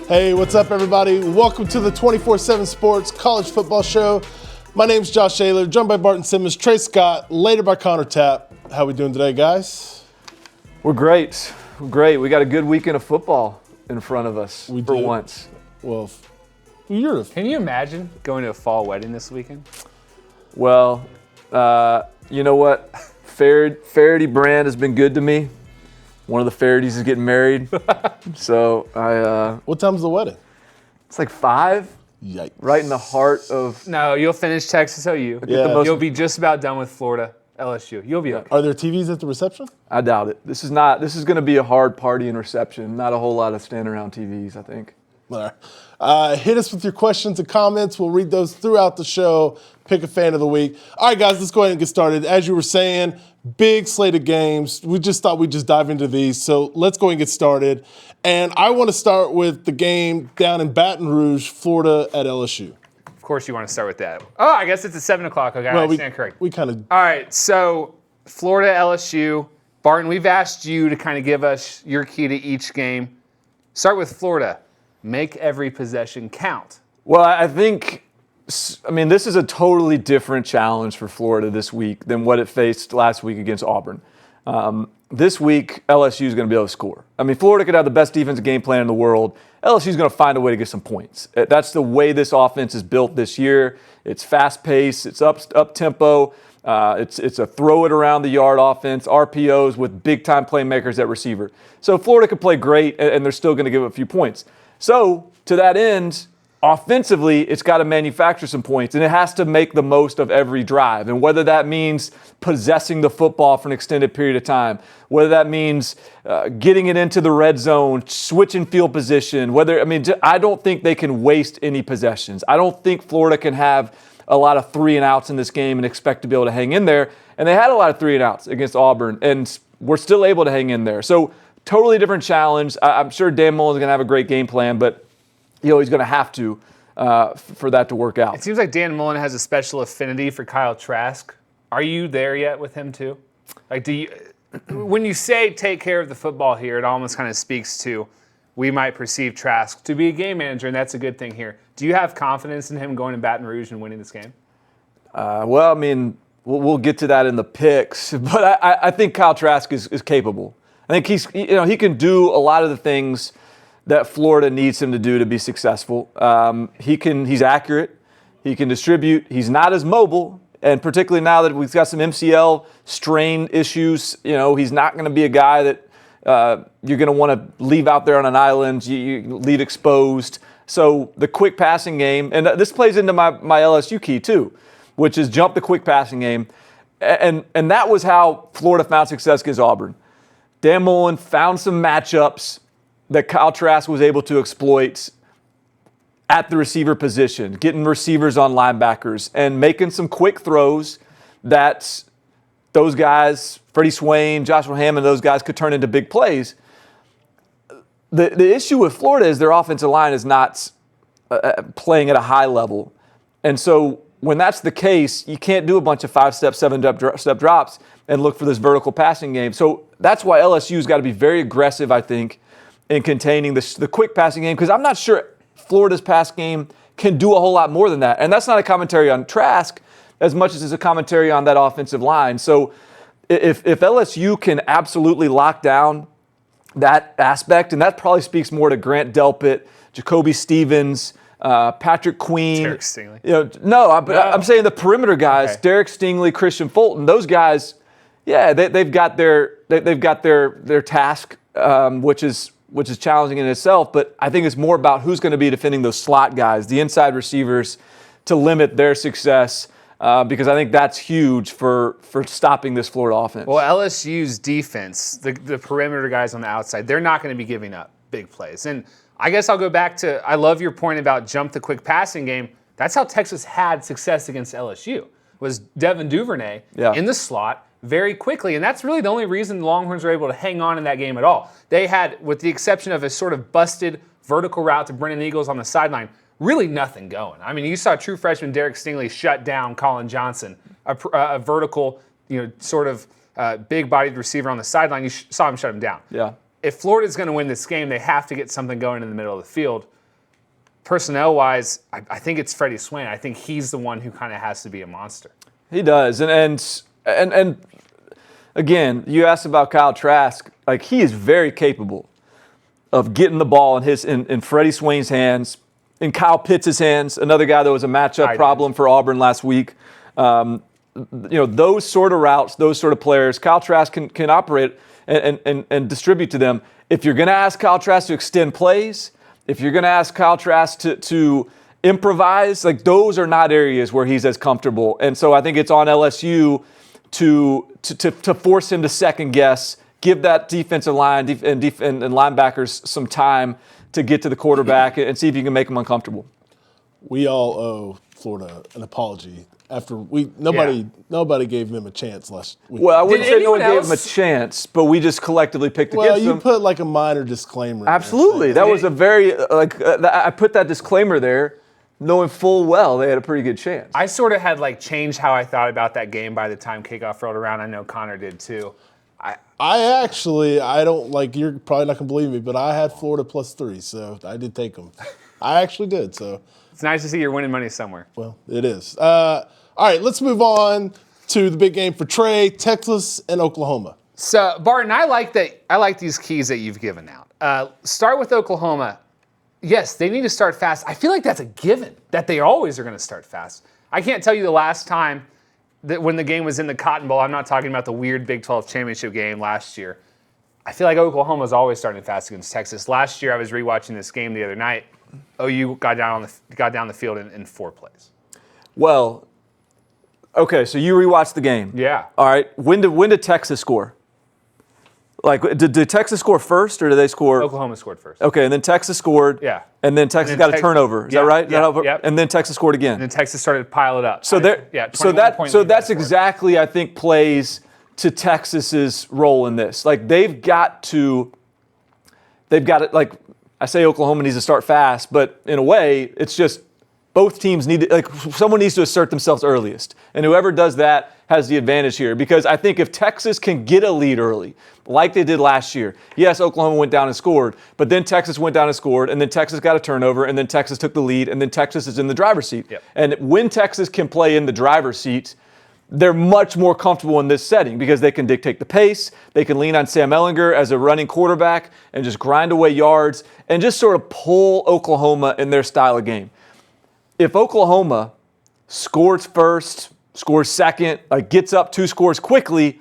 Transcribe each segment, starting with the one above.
Hey, what's up, everybody? Welcome to the 247 Sports College Football Show. My name's Josh Ayler, joined by Barton Simmons, Trey Scott, later by Connor Tapp. How we doing today, guys? We're great. We're great. We got a good weekend of football in front of us for once. Well, Can you imagine going to a fall wedding this weekend? Well, you know what? Faraday brand has been good to me. One of the Faradies is getting married. So what time's the wedding? It's like 5. Yikes. Right in the heart of. No, you'll finish Texas OU. Yeah. You'll be just about done with Florida LSU. You'll be okay. Are there TVs at the reception? I doubt it. This is going to be a hard party and reception. Not a whole lot of standing around TVs, I think. All right. Hit us with your questions and comments. We'll read those throughout the show. Pick a fan of the week. All right, guys, let's go ahead and get started. As you were saying, big slate of games. We just thought we'd just dive into these. So let's go ahead and get started. And I want to start with the game down in Baton Rouge, Florida at LSU. Of course you want to start with that. Oh, I guess it's at 7 o'clock. Okay, I stand correct. We kind of. All right, so Florida, LSU. Barton, we've asked you to kind of give us your key to each game. Start with Florida. Make every possession count. Well, I think, this is a totally different challenge for Florida this week than what it faced last week against Auburn. This week, LSU is going to be able to score. Florida could have the best defensive game plan in the world. LSU is going to find a way to get some points. That's the way this offense is built this year. It's fast-paced. It's up-tempo. It's a throw-it-around-the-yard offense, RPOs with big-time playmakers at receiver. So Florida could play great, and they're still going to give a few points. So to that end, offensively, it's got to manufacture some points, and it has to make the most of every drive. And whether that means possessing the football for an extended period of time, whether that means getting it into the red zone, switching field position, I don't think they can waste any possessions. I don't think Florida can have a lot of 3-and-outs in this game and expect to be able to hang in there. And they had a lot of 3-and-outs against Auburn, and we're still able to hang in there. So totally different challenge. I'm sure Dan Mullen's going to have a great game plan, but he's going to have to for that to work out. It seems like Dan Mullen has a special affinity for Kyle Trask. Are you there yet with him too? When you say take care of the football here, it almost kind of speaks to we might perceive Trask to be a game manager, and that's a good thing here. Do you have confidence in him going to Baton Rouge and winning this game? We'll get to that in the picks, but I think Kyle Trask is capable. I think he can do a lot of the things that Florida needs him to do to be successful. He's accurate. He can distribute. He's not as mobile, and particularly now that we've got some MCL strain issues, he's not going to be a guy that you're going to want to leave out there on an island. You leave exposed. So the quick passing game, and this plays into my LSU key too, which is jump the quick passing game, and that was how Florida found success against Auburn. Dan Mullen found some matchups that Kyle Trask was able to exploit at the receiver position, getting receivers on linebackers and making some quick throws that those guys, Freddie Swain, Joshua Hammond, those guys could turn into big plays. The issue with Florida is their offensive line is not playing at a high level. And so when that's the case, you can't do a bunch of 5-step, 7-step drops and look for this vertical passing game. So that's why LSU's got to be very aggressive, I think, in containing the quick passing game, because I'm not sure Florida's pass game can do a whole lot more than that. And that's not a commentary on Trask as much as it's a commentary on that offensive line. So if LSU can absolutely lock down that aspect, and that probably speaks more to Grant Delpit, Jacoby Stevens, Patrick Queen. Derek Stingley. I'm saying the perimeter guys, okay. Derek Stingley, Christian Fulton, those guys, yeah, they've got their task, which is challenging in itself, but I think it's more about who's going to be defending those slot guys, the inside receivers, to limit their success, because I think that's huge for stopping this Florida offense. Well, LSU's defense, the perimeter guys on the outside, they're not going to be giving up big plays. And I guess I'll go back to, I love your point about jump the quick passing game. That's how Texas had success against LSU, was Devin Duvernay in the slot very quickly. And that's really the only reason the Longhorns were able to hang on in that game at all. They had, with the exception of a sort of busted vertical route to Brennan Eagles on the sideline, really nothing going. You saw true freshman Derek Stingley shut down Colin Johnson, a vertical, sort of big-bodied receiver on the sideline. You saw him shut him down. Yeah. if Florida's going to win this game, they have to get something going in the middle of the field. Personnel-wise, I think it's Freddie Swain. I think he's the one who kind of has to be a monster. He does, and again, you asked about Kyle Trask. Like, he is very capable of getting the ball in Freddie Swain's hands, in Kyle Pitts' hands, another guy that was a matchup problem for Auburn last week. Those sort of routes, those sort of players, Kyle Trask can operate and distribute to them. If you're going to ask Kyle Trask to extend plays, if you're going to ask Kyle Trask to improvise, like, those are not areas where he's as comfortable. And so I think it's on LSU to force him to second guess, give that defensive line and linebackers some time to get to the quarterback and see if you can make them uncomfortable. We all owe Florida an apology after nobody gave him a chance last week. Well, I wouldn't say no one gave him a chance, but we just collectively picked against him. Well, you put like a minor disclaimer. Absolutely. That was a very, I put that disclaimer there knowing full well they had a pretty good chance. I sort of had changed how I thought about that game by the time kickoff rolled around. I know Connor did too. I don't you're probably not going to believe me, but I had Florida +3, so I did take them. I actually did, so. It's nice to see you're winning money somewhere. Well, it is. All right, let's move on to the big game for Trey, Texas and Oklahoma. So, Barton, I like these keys that you've given out. Start with Oklahoma. Yes, they need to start fast. I feel like that's a given, that they always are going to start fast. I can't tell you the last time that when the game was in the Cotton Bowl. I'm not talking about the weird Big 12 championship game last year. I feel like Oklahoma's always starting fast against Texas. Last year, I was rewatching this game the other night. OU got down the field in 4 plays. Well, okay, so you rewatched the game. Yeah. All right. When did Texas score? Did Texas score first, or did they score? Oklahoma scored first. Okay, and then Texas scored. Yeah. And then Texas got a turnover. Is that right? Yeah. And then Texas scored again. And then Texas started to pile it up. So that's exactly, I think, plays to Texas's role in this. They've got it. I say Oklahoma needs to start fast, but in a way, it's just both teams need to, someone needs to assert themselves earliest. And whoever does that has the advantage here. Because I think if Texas can get a lead early, like they did last year, yes, Oklahoma went down and scored, but then Texas went down and scored, and then Texas got a turnover, and then Texas took the lead, and then Texas is in the driver's seat. Yep. And when Texas can play in the driver's seat, they're much more comfortable in this setting because they can dictate the pace. They can lean on Sam Ehlinger as a running quarterback and just grind away yards and just sort of pull Oklahoma in their style of game. If Oklahoma scores first, scores second, gets up 2 scores quickly,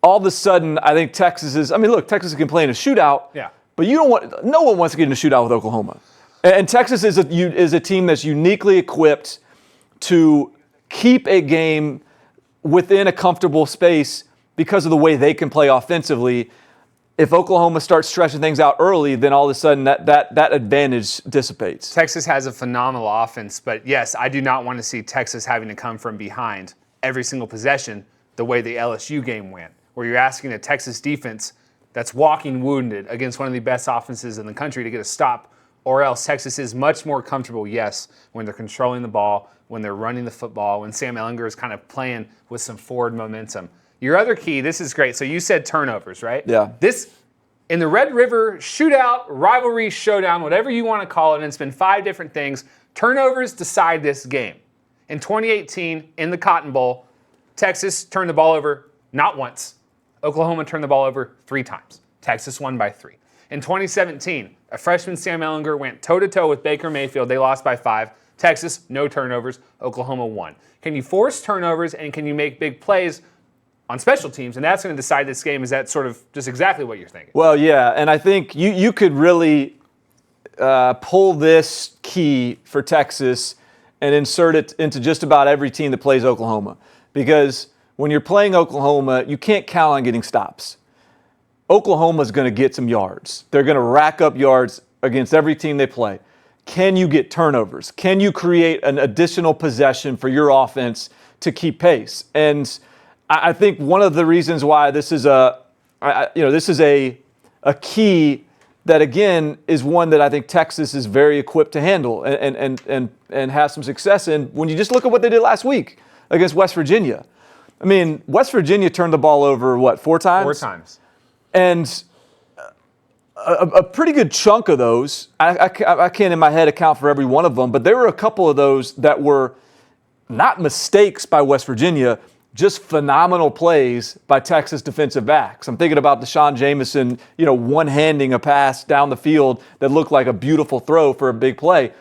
all of a sudden I think Texas can play in a shootout. Yeah. But no one wants to get in a shootout with Oklahoma. And Texas is a team that's uniquely equipped to keep a game within a comfortable space because of the way they can play offensively. If Oklahoma starts stretching things out early, then all of a sudden that advantage dissipates. Texas has a phenomenal offense, but yes, I do not want to see Texas having to come from behind every single possession the way the LSU game went, where you're asking a Texas defense that's walking wounded against one of the best offenses in the country to get a stop, or else Texas is much more comfortable, yes, when they're controlling the ball, when they're running the football, when Sam Ehlinger is kind of playing with some forward momentum. Your other key, this is great. So you said turnovers, right? Yeah. This, in the Red River shootout, rivalry, showdown, whatever you want to call it, and it's been 5 different things, turnovers decide this game. In 2018, in the Cotton Bowl, Texas turned the ball over not once. Oklahoma turned the ball over 3 times. Texas won by 3. In 2017, a freshman Sam Ehlinger went toe-to-toe with Baker Mayfield. They lost by 5. Texas, no turnovers. Oklahoma won. Can you force turnovers, and can you make big plays on special teams? And that's going to decide this game. Is that sort of just exactly what you're thinking? Well, yeah, and I think you could really pull this key for Texas and insert it into just about every team that plays Oklahoma. Because when you're playing Oklahoma, you can't count on getting stops. Oklahoma's going to get some yards. They're going to rack up yards against every team they play. Can you get turnovers? Can you create an additional possession for your offense to keep pace? And I think one of the reasons why this is a key that, again, is one that I think Texas is very equipped to handle and have some success in. When you just look at what they did last week against West Virginia. I mean, West Virginia turned the ball over, 4 times? 4 times. And a pretty good chunk of those, I can't in my head account for every one of them, but there were a couple of those that were not mistakes by West Virginia, just phenomenal plays by Texas defensive backs. I'm thinking about Deshaun Jameson, one-handing a pass down the field that looked like a beautiful throw for a big play.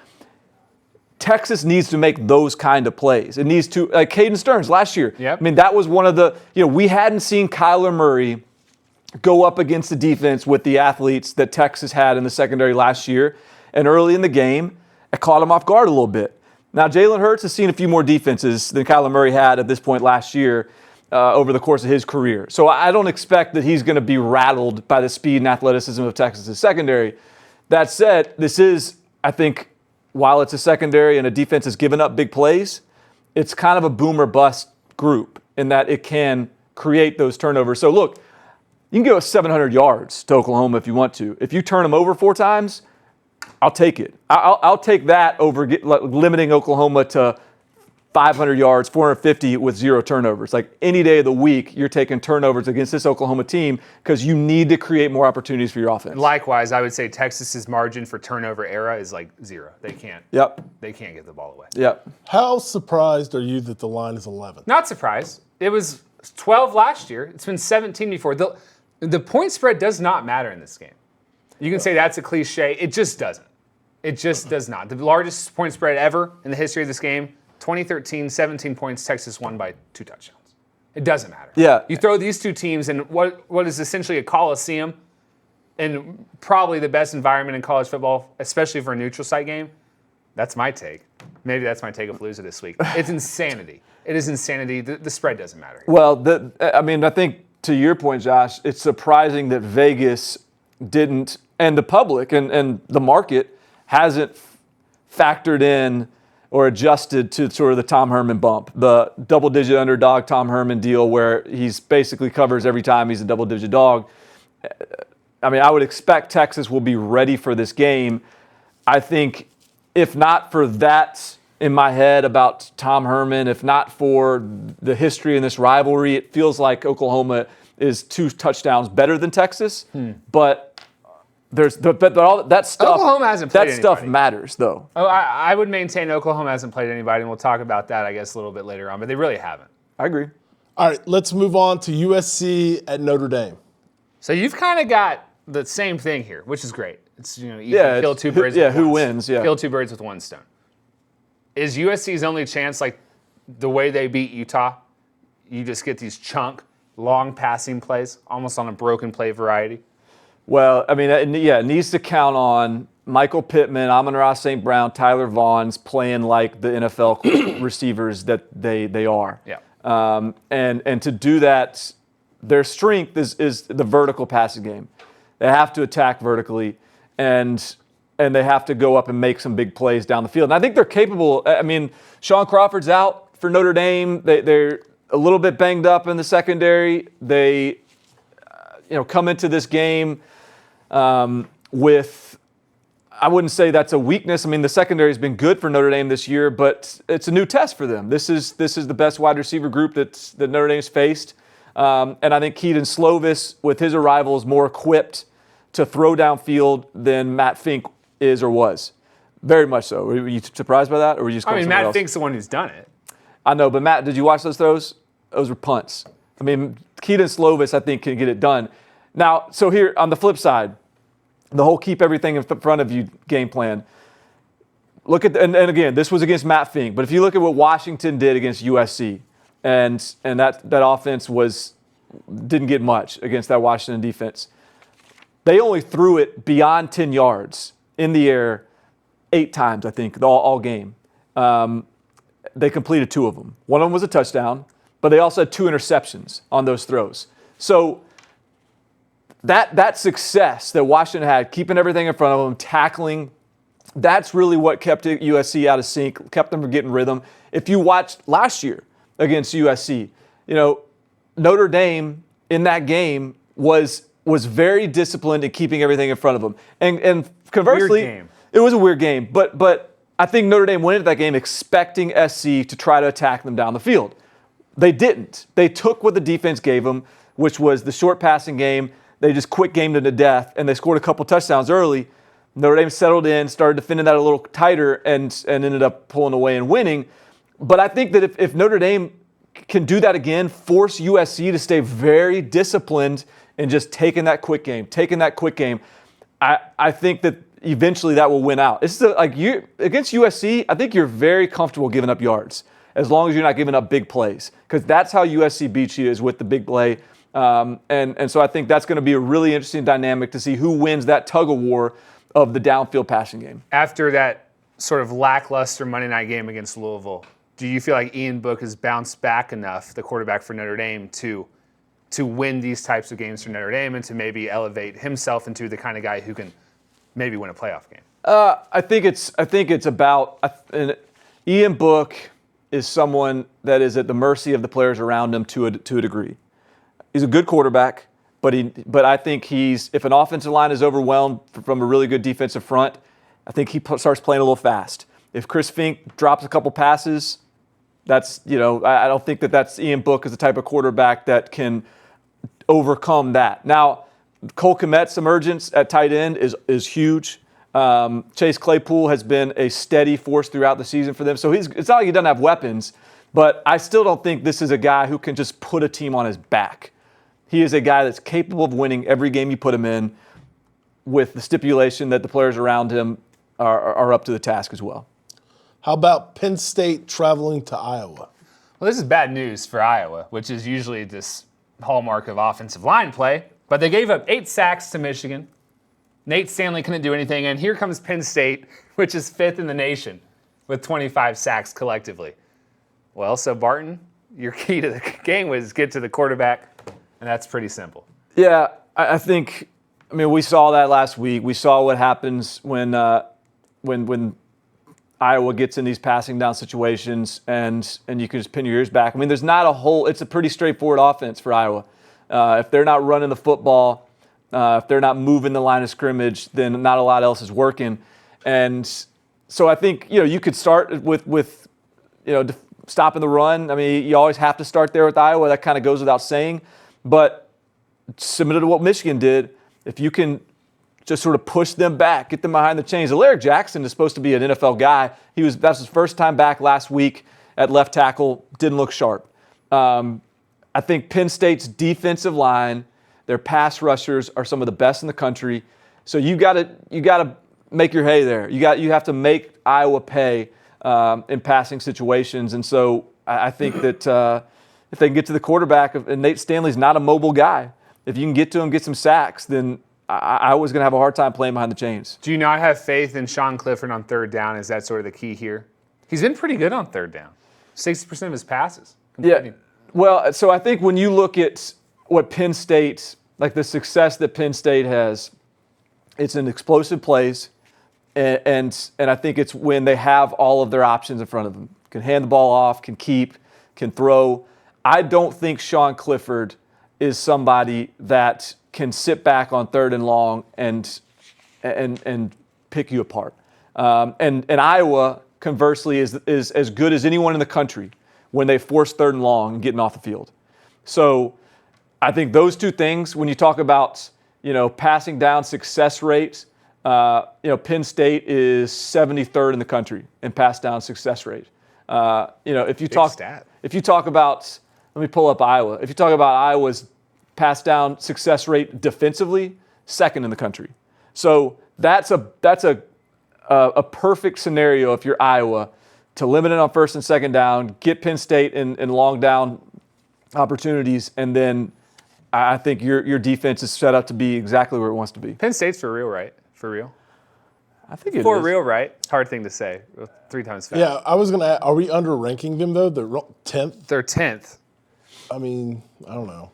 Texas needs to make those kind of plays. It needs to, like Caden Stearns last year. Yep. I mean, that was one of the, we hadn't seen Kyler Murray go up against the defense with the athletes that Texas had in the secondary last year. And early in the game, it caught him off guard a little bit. Now, Jalen Hurts has seen a few more defenses than Kyler Murray had at this point last year over the course of his career. So I don't expect that he's going to be rattled by the speed and athleticism of Texas' secondary. That said, this is, I think, while it's a secondary and a defense has given up big plays, it's kind of a boom or bust group in that it can create those turnovers. So look, you can go 700 yards to Oklahoma if you want to. If you turn them over 4 times, I'll take it. I'll take that over limiting Oklahoma to 500 yards, 450 with 0 turnovers. Like any day of the week, you're taking turnovers against this Oklahoma team because you need to create more opportunities for your offense. Likewise, I would say Texas's margin for turnover era is like 0. They can't. Yep. They can't get the ball away. Yep. How surprised are you that the line is 11? Not surprised. It was 12 last year. It's been 17 before. The point spread does not matter in this game. You can say that's a cliche. It just doesn't. It just does not. The largest point spread ever in the history of this game, 2013, 17 points, Texas won by 2 touchdowns. It doesn't matter. Yeah. You throw these two teams in what is essentially a coliseum and probably the best environment in college football, especially for a neutral site game. That's my take. Maybe that's my take of Palooza this week. It's insanity. It is insanity. The spread doesn't matter. Well, I think to your point, Josh, it's surprising that Vegas didn't, and the public and the market hasn't factored in or adjusted to sort of the Tom Herman bump, the double-digit underdog Tom Herman deal where he's basically covers every time he's a double-digit dog. I mean, I would expect Texas will be ready for this game. I think if not for that in my head about Tom Herman, if not for the history in this rivalry, it feels like Oklahoma is 2 touchdowns better than Texas. But but all that stuff. Oklahoma hasn't played that stuff anybody. matters, though. Oh, I would maintain Oklahoma hasn't played anybody, and we'll talk about that, I guess, a little bit later on. But they really haven't. I agree. All right, let's move on to USC at Notre Dame. So you've kind of got the same thing here, which is great. It's you Yeah, kill it's 2 birds. who- yeah, with who one wins, yeah. Kill 2 birds with 1 stone. Is USC's only chance like the way they beat Utah? You just get these chunk, long passing plays, almost on a broken play variety. Well, I mean, it needs to count on Michael Pittman, Amon-Ra St. Brown, Tyler Vaughn's playing like the NFL receivers that they are. Yeah. And to do that, their strength is the vertical passing game. They have to attack vertically, and they have to go up and make some big plays down the field. And I think they're capable. I mean, Sean Crawford's out for Notre Dame. They're a little bit banged up in the secondary. They come into this game with, I wouldn't say that's a weakness. I mean, the secondary has been good for Notre Dame this year, but it's a new test for them. This is the best wide receiver group that Notre Dame's faced. And I think Keaton Slovis, with his arrival, is more equipped to throw downfield than Matt Fink is or was. Very much so. Were you surprised by that, or were you just going somewhere Matt else? Fink's the one who's done it. I know, but Matt, did you watch those throws? Those were punts. I mean, Keaton Slovis, I think, can get it done. Now, so here, on the flip side, the whole keep everything in front of you game plan. Look at, and again, this was against Matt Fink, but if you look at what Washington did against USC, and that offense didn't get much against that Washington defense. They only threw it beyond 10 yards in the air 8 times, I think, all game. They completed 2 of them. One of them was a touchdown, but they also had 2 interceptions on those throws. So that success that Washington had, keeping everything in front of them, tackling, that's really what kept USC out of sync, kept them from getting rhythm. If you watched last year against USC, Notre Dame in that game was very disciplined in keeping everything in front of them. And conversely, Weird game. It was a weird game. But I think Notre Dame went into that game expecting SC to try to attack them down the field. They didn't. They took what the defense gave them, which was the short passing game. they just quick gamed them to death, and they scored a couple touchdowns early. Notre Dame settled in, started defending that a little tighter, and ended up pulling away and winning. But I think that if Notre Dame can do that again, force USC to stay very disciplined and just taking that quick game, I think that eventually that will win out. It's like you against USC, I think you're very comfortable giving up yards as long as you're not giving up big plays, because that's how USC beats you, is with the big play. And so I think that's going to be a really interesting dynamic to see who wins that tug of war of the downfield passing game. After that sort of lackluster Monday night game against Louisville, do you feel like Ian Book has bounced back enough, the quarterback for Notre Dame, to win these types of games for Notre Dame and to maybe elevate himself into the kind of guy who can maybe win a playoff game? I think it's about Ian Book is someone that is at the mercy of the players around him to a degree. He's a good quarterback, but I think if an offensive line is overwhelmed from a really good defensive front, I think he starts playing a little fast. If Chris Fink drops a couple passes, I don't think that's Ian Book as the type of quarterback that can overcome that. Now, Cole Kmet's emergence at tight end is huge. Chase Claypool has been a steady force throughout the season for them. So it's not like he doesn't have weapons, but I still don't think this is a guy who can just put a team on his back. He is a guy that's capable of winning every game you put him in, with the stipulation that the players around him are up to the task as well. How about Penn State traveling to Iowa? Well, this is bad news for Iowa, which is usually this hallmark of offensive line play. But they gave up 8 sacks to Michigan. Nate Stanley couldn't do anything. And here comes Penn State, which is 5th in the nation, with 25 sacks collectively. Well, so Barton, your key to the game was get to the quarterback, and that's pretty simple. Yeah, I think, we saw that last week. We saw what happens when Iowa gets in these passing down situations, and you can just pin your ears back. There's not it's a pretty straightforward offense for Iowa. If they're not running the football, if they're not moving the line of scrimmage, then not a lot else is working. And so I think, you could start with stopping the run. You always have to start there with Iowa. That kind of goes without saying. But similar to what Michigan did, if you can just sort of push them back, get them behind the chains. Alaric Jackson is supposed to be an NFL guy. That's his first time back last week at left tackle. Didn't look sharp. I think Penn State's defensive line, their pass rushers are some of the best in the country. So you got to make your hay there. You have to make Iowa pay in passing situations. And so I think that if they can get to the quarterback, and Nate Stanley's not a mobile guy, if you can get to him, get some sacks, then I was going to have a hard time playing behind the chains. Do you not have faith in Sean Clifford on 3rd down? Is that sort of the key here? He's been pretty good on 3rd down. 60% of his passes. Yeah. Well, so I think when you look at what Penn State, like the success that Penn State has, it's in explosive plays, and I think it's when they have all of their options in front of them. Can hand the ball off, can keep, can throw. I don't think Sean Clifford is somebody that can sit back on 3rd and long and pick you apart. And Iowa, conversely, is as good as anyone in the country when they force 3rd and long and getting off the field. So I think those two things, when you talk about passing down success rates, Penn State is 73rd in the country in pass down success rate. If you talk about, let me pull up Iowa. If you talk about Iowa's pass down success rate defensively, 2nd in the country. So that's a perfect scenario if you're Iowa to limit it on 1st and 2nd down, get Penn State in long down opportunities, and then I think your defense is set up to be exactly where it wants to be. Penn State's for real, right? For real? I think it is. For real, right? Hard thing to say. 3 times fast. Yeah, I was going to. Are we under-ranking them, though? They're 10th? They're 10th. I don't know.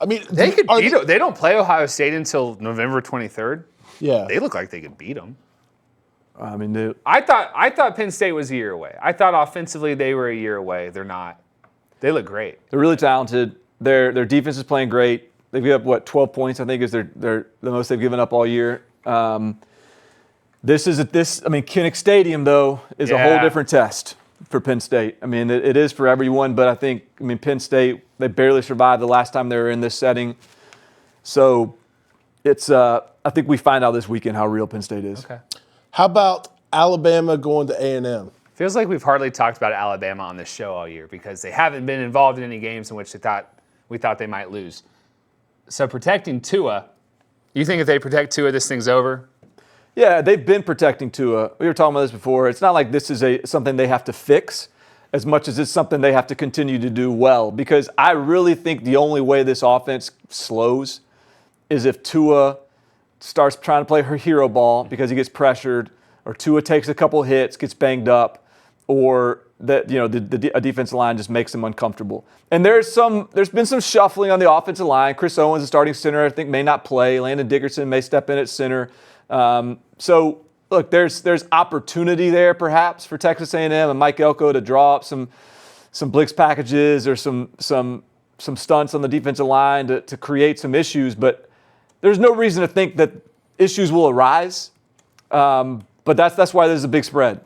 They could beat them. They don't play Ohio State until November 23rd. Yeah. They look like they could beat them. I thought Penn State was a year away. I thought offensively they were a year away. They're not. They look great. They're really talented. Their defense is playing great. They've given up 12 points. I think is the most they've given up all year. Kinnick Stadium though is a whole different test for Penn State. It is for everyone, but I think Penn State, they barely survived the last time they were in this setting. So I think we find out this weekend how real Penn State is. Okay. How about Alabama going to A&M? Feels like we've hardly talked about Alabama on this show all year because they haven't been involved in any games in which we thought they might lose. So protecting Tua, you think if they protect Tua, this thing's over? Yeah, they've been protecting Tua. We were talking about this before. It's not like this is something they have to fix as much as it's something they have to continue to do well, because I really think the only way this offense slows is if Tua starts trying to play her hero ball because he gets pressured, or Tua takes a couple hits, gets banged up, or that a defensive line just makes them uncomfortable. And there's been some shuffling on the offensive line. Chris Owens, the starting center, I think may not play. Landon Dickerson may step in at center. So look, there's opportunity there perhaps for Texas A&M and Mike Elko to draw up some blitz packages or some stunts on the defensive line to create some issues. But there's no reason to think that issues will arise. But that's why there's a big spread.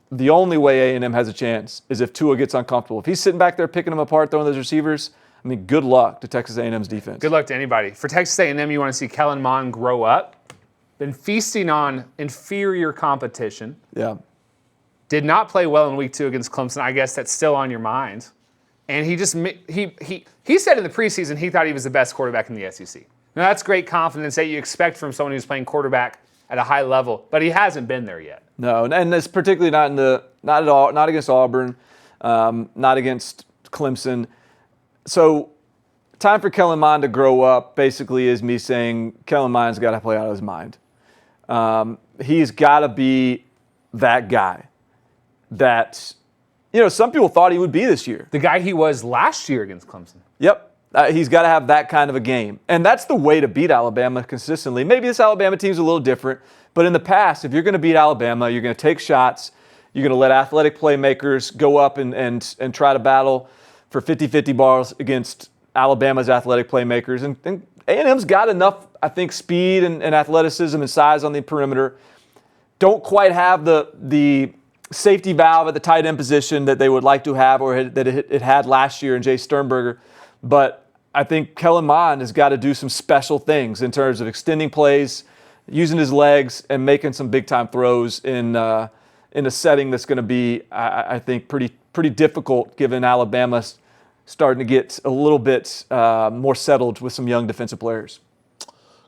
The only way A&M has a chance is if Tua gets uncomfortable. If he's sitting back there picking them apart, throwing those receivers, I mean, good luck to Texas A&M's defense. Good luck to anybody. For Texas A&M, you want to see Kellen Mond grow up. Been feasting on inferior competition. Yeah. Did not play well in week 2 against Clemson. I guess that's still on your mind. And he said in the preseason he thought he was the best quarterback in the SEC. Now that's great confidence that you expect from someone who's playing quarterback at a high level, but he hasn't been there yet. No, and it's particularly not against Auburn, not against Clemson. So time for Kellen Mond to grow up basically is me saying Kellen Mond's got to play out of his mind. He's got to be that guy that, some people thought he would be this year. The guy he was last year against Clemson. Yep. He's got to have that kind of a game. And that's the way to beat Alabama consistently. Maybe this Alabama team's a little different, but in the past, if you're going to beat Alabama, you're going to take shots, you're going to let athletic playmakers go up and try to battle for 50-50 balls against Alabama's athletic playmakers. And A&M's got enough, I think, speed and athleticism and size on the perimeter. Don't quite have the safety valve at the tight end position that they would like to have or that it had last year in Jay Sternberger. But I think Kellen Mond has got to do some special things in terms of extending plays, using his legs, and making some big-time throws in a setting that's going to be, I think, pretty difficult given Alabama's starting to get a little bit more settled with some young defensive players.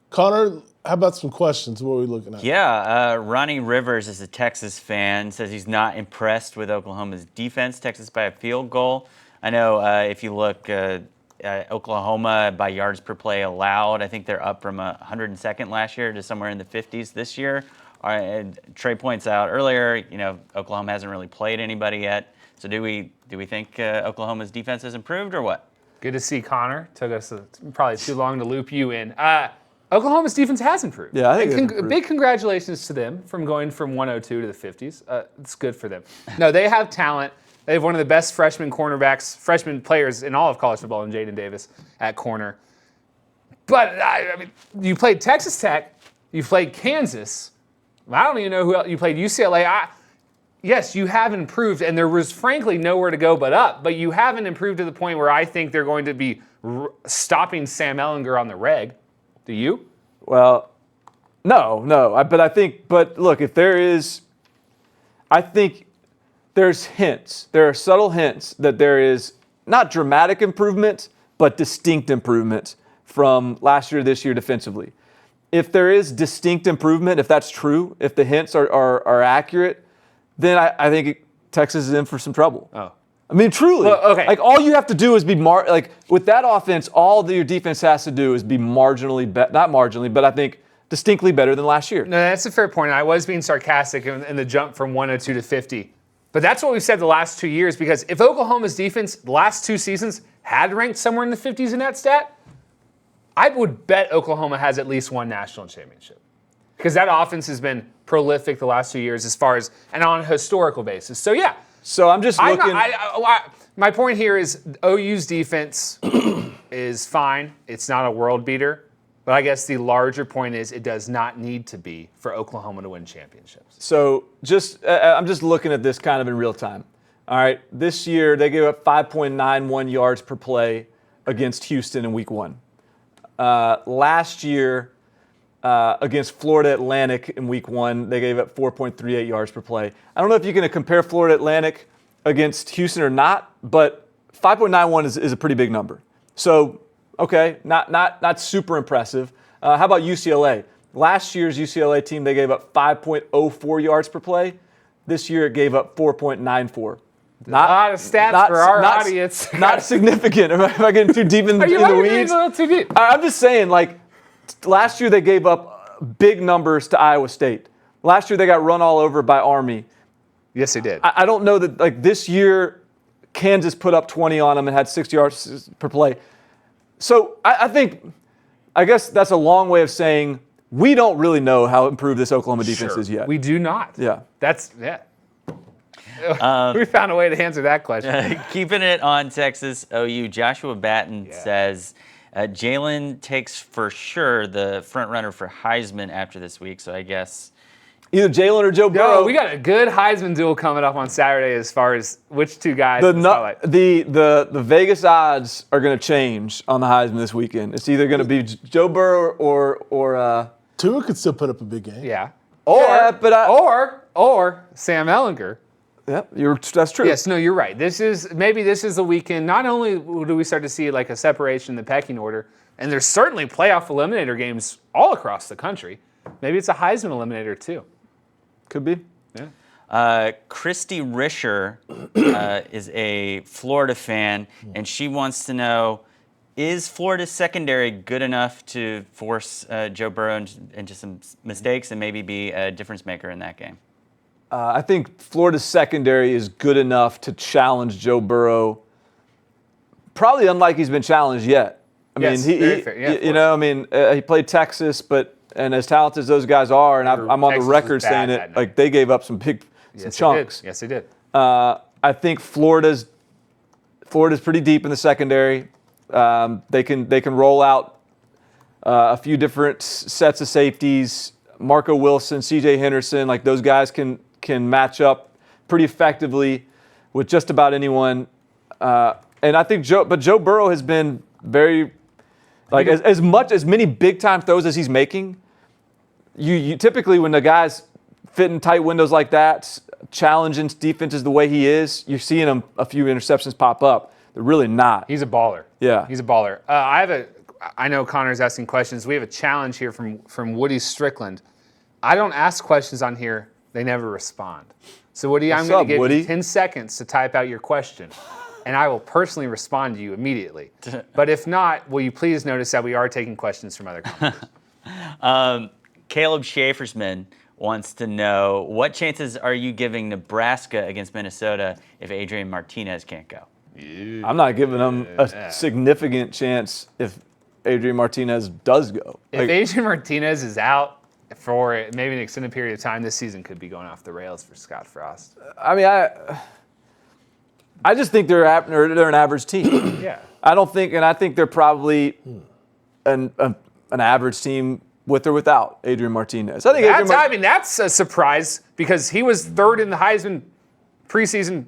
Connor, how about some questions? What are we looking at? Yeah, Ronnie Rivers is a Texas fan, says he's not impressed with Oklahoma's defense. Texas by a field goal. I know if you look Oklahoma by yards per play allowed, I think they're up from 102nd last year to somewhere in the 50s this year. Trey points out earlier, Oklahoma hasn't really played anybody yet. So do we think Oklahoma's defense has improved or what? Good to see Connor. Took us probably too long to loop you in. Oklahoma's defense has improved. Yeah, I think big congratulations to them from going from 102 to the 50s. It's good for them. No, they have talent. They have one of the best freshman players in all of college football in Jaden Davis at corner. But, you played Texas Tech. You played Kansas. I don't even know who else. You played UCLA. Yes, you have improved, and there was, frankly, nowhere to go but up. But you haven't improved to the point where I think they're going to be stopping Sam Ehlinger on the reg. Do you? Well, no. But look, I think there's hints. There are subtle hints that there is not dramatic improvement, but distinct improvement from last year to this year defensively. If there is distinct improvement, if that's true, if the hints are accurate, then I think Texas is in for some trouble. Oh. I mean, truly. Well, okay. Like, all you have to do is be with that offense, all that your defense has to do is be marginally, not marginally, but I think distinctly better than last year. No, that's a fair point. I was being sarcastic in the jump from 102 to 50. But that's what we've said the last 2 years, because if Oklahoma's defense the last 2 seasons had ranked somewhere in the 50s in that stat, I would bet Oklahoma has at least one national championship. Because that offense has been prolific the last 2 years as far as, and on a historical basis. So, yeah. So I'm just looking. My point here is OU's defense is fine. It's not a world beater. But I guess the larger point is it does not need to be for Oklahoma to win championships. So I'm just looking at this kind of in real time. All right, this year they gave up 5.91 yards per play against Houston in week 1. Last year against Florida Atlantic in Week 1, they gave up 4.38 yards per play. I don't know if you're going to compare Florida Atlantic against Houston or not, but 5.91 is a pretty big number. So, okay, not super impressive. How about UCLA? Last year's UCLA team, they gave up 5.04 yards per play. This year, it gave up 4.94. A lot of stats for our audience. Not significant. Am I getting too deep in the weeds? Getting a little too deep. I'm just saying, like, last year they gave up big numbers to Iowa State. Last year they got run all over by Army. Yes, they did. I don't know that, like, this year Kansas put up 20 on them and had 6 yards per play. So I guess that's a long way of saying we don't really know how improved this Oklahoma defense is yet. We do not. Yeah. We found a way to answer that question. Keeping it on Texas OU, Joshua Batten says Jalen takes for sure the front runner for Heisman after this week. So I guess either Jalen or Joe Burrow. We got a good Heisman duel coming up on Saturday as far as which two guys. The Vegas odds are going to change on the Heisman this weekend. It's either going to be Joe Burrow or Tua could still put up a big game. Yeah. Or Sam Ehlinger. Yeah, that's true. Yes, no, you're right. This is the weekend. Not only do we start to see like a separation in the pecking order, and there's certainly playoff eliminator games all across the country. Maybe it's a Heisman eliminator too. Could be. Yeah. Christy Risher is a Florida fan, and she wants to know, is Florida's secondary good enough to force Joe Burrow into some mistakes and maybe be a difference maker in that game? I think Florida's secondary is good enough to challenge Joe Burrow, probably unlike he's been challenged yet. I mean, he played Texas, and as talented as those guys are, and I'm on the record saying it, like they gave up some chunks. Yes, they did. I think Florida's pretty deep in the secondary. They can roll out a few different sets of safeties. Marco Wilson, C.J. Henderson, like those guys can match up pretty effectively with just about anyone. And I think Joe Burrow has been very, like as many big time throws as he's making. You typically, when the guys fit in tight windows like that, challenging defenses the way he is, you're seeing him a few interceptions pop up. They're really not. He's a baller. Yeah, he's a baller. I know Connor's asking questions. We have a challenge here from Woody Strickland. I don't ask questions on here. They never respond. So Woody, I'm going to give you 10 seconds to type out your question, and I will personally respond to you immediately. But if not, will you please notice that we are taking questions from other comments? Caleb Schaefersman wants to know, what chances are you giving Nebraska against Minnesota if Adrian Martinez can't go? I'm not giving them a significant chance if Adrian Martinez does go. If Adrian Martinez is out for maybe an extended period of time, this season could be going off the rails for Scott Frost. I mean, I just think they're an average team. Yeah. I think they're probably an average team with or without Adrian Martinez. I think that's a surprise because he was third in the Heisman preseason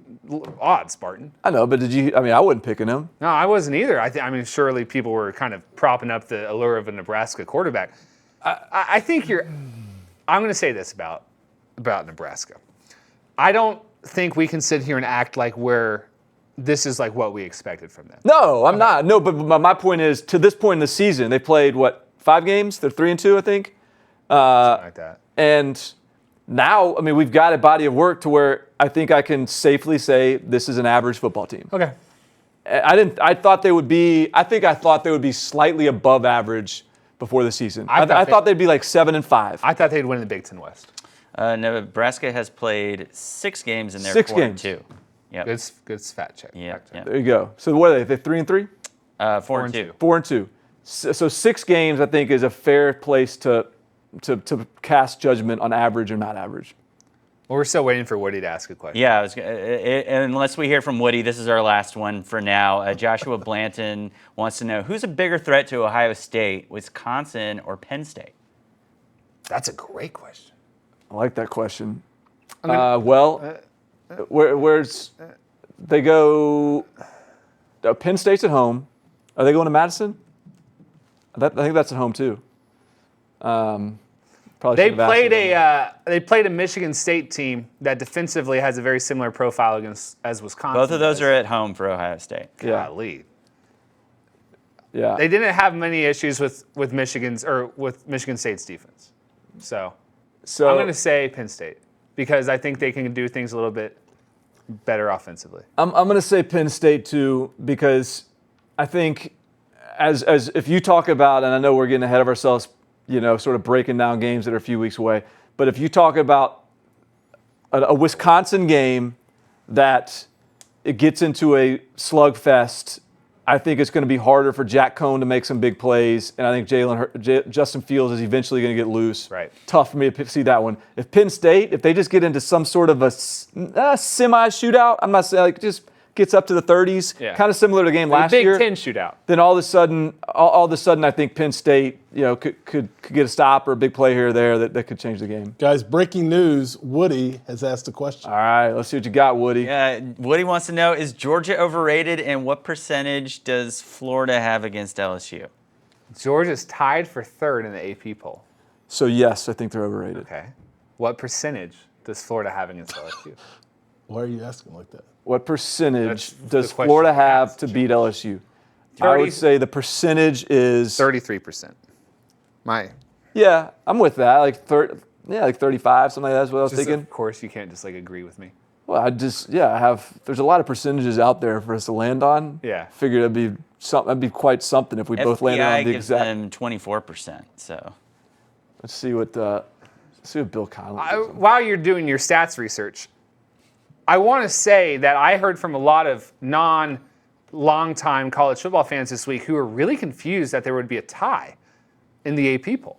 odds, Barton. I know, but I wasn't picking him. No, I wasn't either. Surely people were kind of propping up the allure of a Nebraska quarterback. I think I'm going to say this about Nebraska. I don't think we can sit here and act like this is like what we expected from them. No, I'm not. No, but my point is, to this point in the season, they played, 5 games? They're 3-2, I think. Something like that. And now, we've got a body of work to where I think I can safely say this is an average football team. Okay. I thought they would be slightly above average before the season. I thought they'd be like 7-5. I thought they'd win the Big Ten West. Nebraska has played 6 games and they're 4-2. Yep. Good fat check. Yeah. There you go. So what are they? They're 3-3? 4-2. 4-2. So 6 games, I think, is a fair place to cast judgment on average or not average. Well, we're still waiting for Woody to ask a question. Yeah, unless we hear from Woody, this is our last one for now. Joshua Blanton wants to know, who's a bigger threat to Ohio State, Wisconsin or Penn State? That's a great question. I like that question. Where's they go? Penn State's at home. Are they going to Madison? I think that's at home too. Probably They should've asked they played a Michigan State team that defensively has a very similar profile as Wisconsin. Both of those does. are at home for Ohio State. Yeah. Golly. Yeah. They didn't have many issues with Michigan State's defense. So I'm going to say Penn State because I think they can do things a little bit better offensively. I'm going to say Penn State too because I think as if you talk about, and I know we're getting ahead of ourselves, sort of breaking down games that are a few weeks away, but if you talk about a Wisconsin game that it gets into a slugfest, I think it's going to be harder for Jack Cohn to make some big plays, and I think Justin Fields is eventually going to get loose. Right. Tough for me to see that one. If Penn State, if they just get into some sort of a semi-shootout, I'm not saying just gets up to the 30s, kind of similar to the game last year. Big Ten shootout. Then all of a sudden, I think Penn State, could get a stop or a big play here or there that could change the game. Guys, breaking news, Woody has asked a question. All right, let's see what you got, Woody. Woody wants to know, is Georgia overrated, and what percentage does Florida have against LSU? Georgia's tied for third in the AP poll. So, yes, I think they're overrated. Okay. What percentage does Florida have against LSU? Why are you asking like that? What percentage That's does the question Florida I have asked. to beat LSU? I would say the percentage is 33%. Yeah, I'm with that. Like 35, something like that is what I was thinking. Of course, you can't just agree with me. Well, there's a lot of percentages out there for us to land on. Yeah. Figured that'd be quite something if we both landed on the gives exact. them 24%. So Let's see what Bill Connolly gives them. While you're doing your stats research, I want to say that I heard from a lot of non-longtime college football fans this week who are really confused that there would be a tie in the AP poll.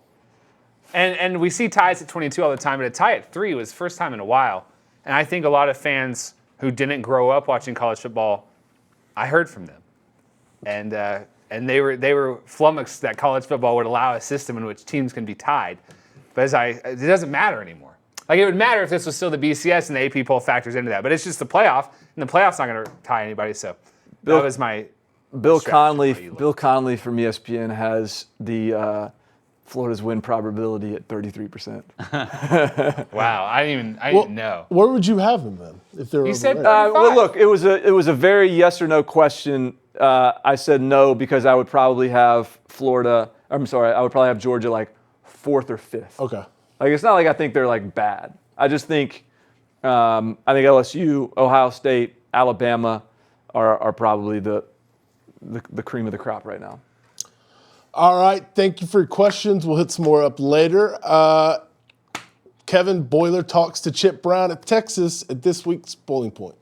And we see ties at 22 all the time, but a tie at 3 was first time in a while. And I think a lot of fans who didn't grow up watching college football, I heard from them. And they were flummoxed that college football would allow a system in which teams can be tied. But it doesn't matter anymore. It would matter if this was still the BCS and the AP poll factors into that. But it's just the playoff, and the playoff's not going to tie anybody. So that was my Bill strategy. Connolly from ESPN has the Florida's win probability at 33%. Wow, I didn't even know. Where would you have him then if they're He said overrated? Well, look, it was a very yes or no question. I said no because I would probably have Florida. I'm sorry, I would probably have Georgia 4th or 5th. Okay. It's not like I think they're bad. I just think LSU, Ohio State, Alabama are probably the cream of the crop right now. All right. Thank you for your questions. We'll hit some more up later. Kevin Boiler talks to Chip Brown at Texas at this week's Bowling Point.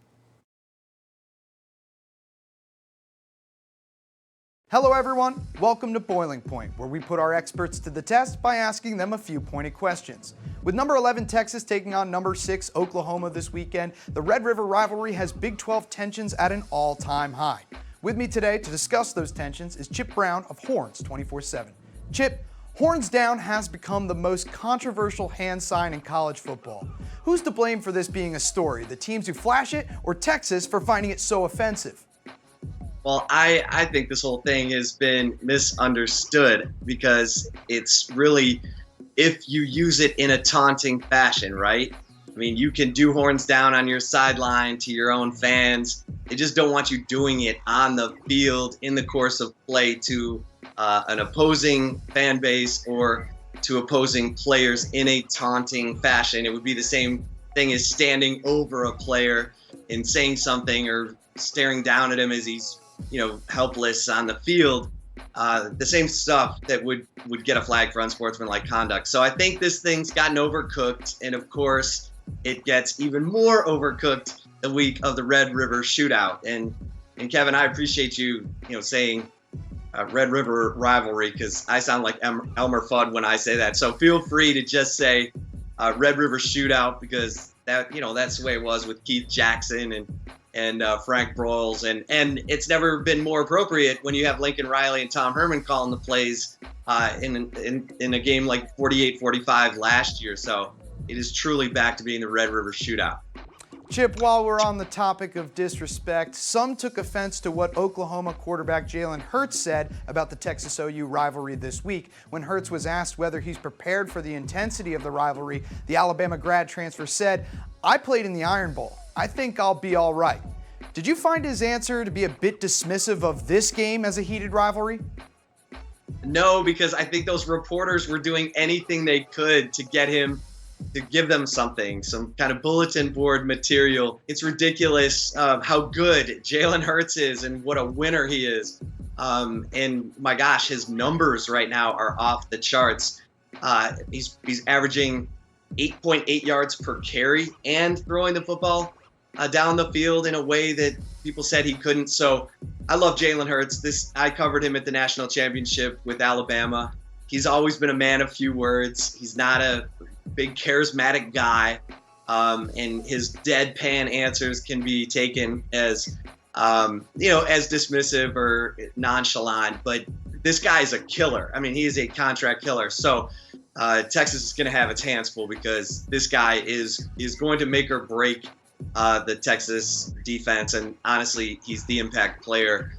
Hello everyone, welcome to Boiling Point, where we put our experts to the test by asking them a few pointed questions. With number 11 Texas taking on number 6 Oklahoma this weekend, the Red River rivalry has Big 12 tensions at an all-time high. With me today to discuss those tensions is Chip Brown of Horns 24/7. Chip, Horns down has become the most controversial hand sign in college football. Who's to blame for this being a story, the teams who flash it or Texas for finding it so offensive? Well, I think this whole thing has been misunderstood because it's really, if you use it in a taunting fashion, right? I mean, you can do horns down on your sideline to your own fans. They just don't want you doing it on the field in the course of play to an opposing fan base or to opposing players in a taunting fashion. It would be the same thing as standing over a player and saying something or staring down at him as he's helpless on the field, the same stuff that would get a flag for unsportsmanlike conduct. So I think this thing's gotten overcooked, and of course, it gets even more overcooked the week of the Red River shootout. And Kevin, I appreciate you, saying Red River rivalry because I sound like Elmer Fudd when I say that. So feel free to just say Red River shootout because that's the way it was with Keith Jackson and Frank Broyles, and it's never been more appropriate when you have Lincoln Riley and Tom Herman calling the plays in a game like 48-45 last year. So it is truly back to being the Red River shootout. Chip, while we're on the topic of disrespect, some took offense to what Oklahoma quarterback Jalen Hurts said about the Texas OU rivalry this week. When Hurts was asked whether he's prepared for the intensity of the rivalry, the Alabama grad transfer said, "I played in the Iron Bowl. I think I'll be all right." Did you find his answer to be a bit dismissive of this game as a heated rivalry? No, because I think those reporters were doing anything they could to get him to give them something, some kind of bulletin board material. It's ridiculous how good Jalen Hurts is and what a winner he is. And my gosh, his numbers right now are off the charts. He's averaging 8.8 yards per carry and throwing the football down the field in a way that people said he couldn't. So I love Jalen Hurts. I covered him at the national championship with Alabama. He's always been a man of few words. He's not a big charismatic guy, and his deadpan answers can be taken as as dismissive or nonchalant. But this guy's a killer. I mean, he is a contract killer. So Texas is going to have its hands full because this guy is going to make or break the Texas defense, and honestly, he's the impact player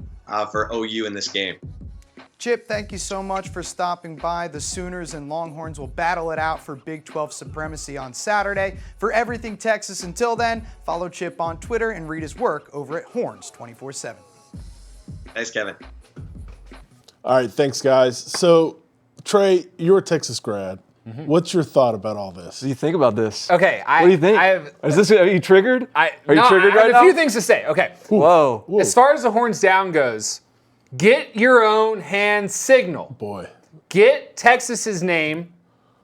for OU in this game. Chip, thank you so much for stopping by. The Sooners and Longhorns will battle it out for Big 12 supremacy on Saturday. For everything Texas until then, follow Chip on Twitter and read his work over at Horns 247. Thanks, Kevin. All right, thanks, guys. So, Trey, you're a Texas grad. Mm-hmm. What's your thought about all this? What do you think about this? Okay, what do you think? Are you triggered? Are you triggered right now? I have a few things to say. Okay. Whoa. As far as the horns down goes, get your own hand signal. Boy. Get Texas's name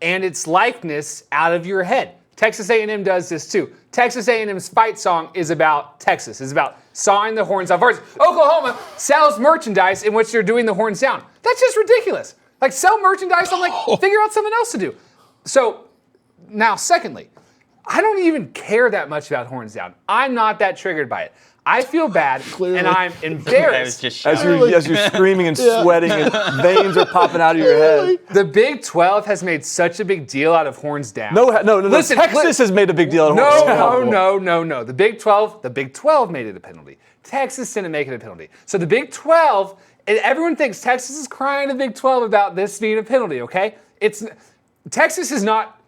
and its likeness out of your head. Texas A&M does this too. Texas A&M's fight song is about Texas. It's about sawing the horns off. Oklahoma sells merchandise in which they're doing the horns down. That's just ridiculous. Like, sell merchandise, I'm like, figure out something else to do. So, now, secondly, I don't even care that much about horns down. I'm not that triggered by it. I feel bad, and I'm embarrassed. As you're screaming and sweating and veins are popping out of your head. The Big 12 has made such a big deal out of horns down. No. Listen, Texas has made a big deal out of horns down. No. The Big 12 made it a penalty. Texas didn't make it a penalty. So the Big 12, and everyone thinks Texas is crying to the Big 12 about this being a penalty, okay? Texas is not,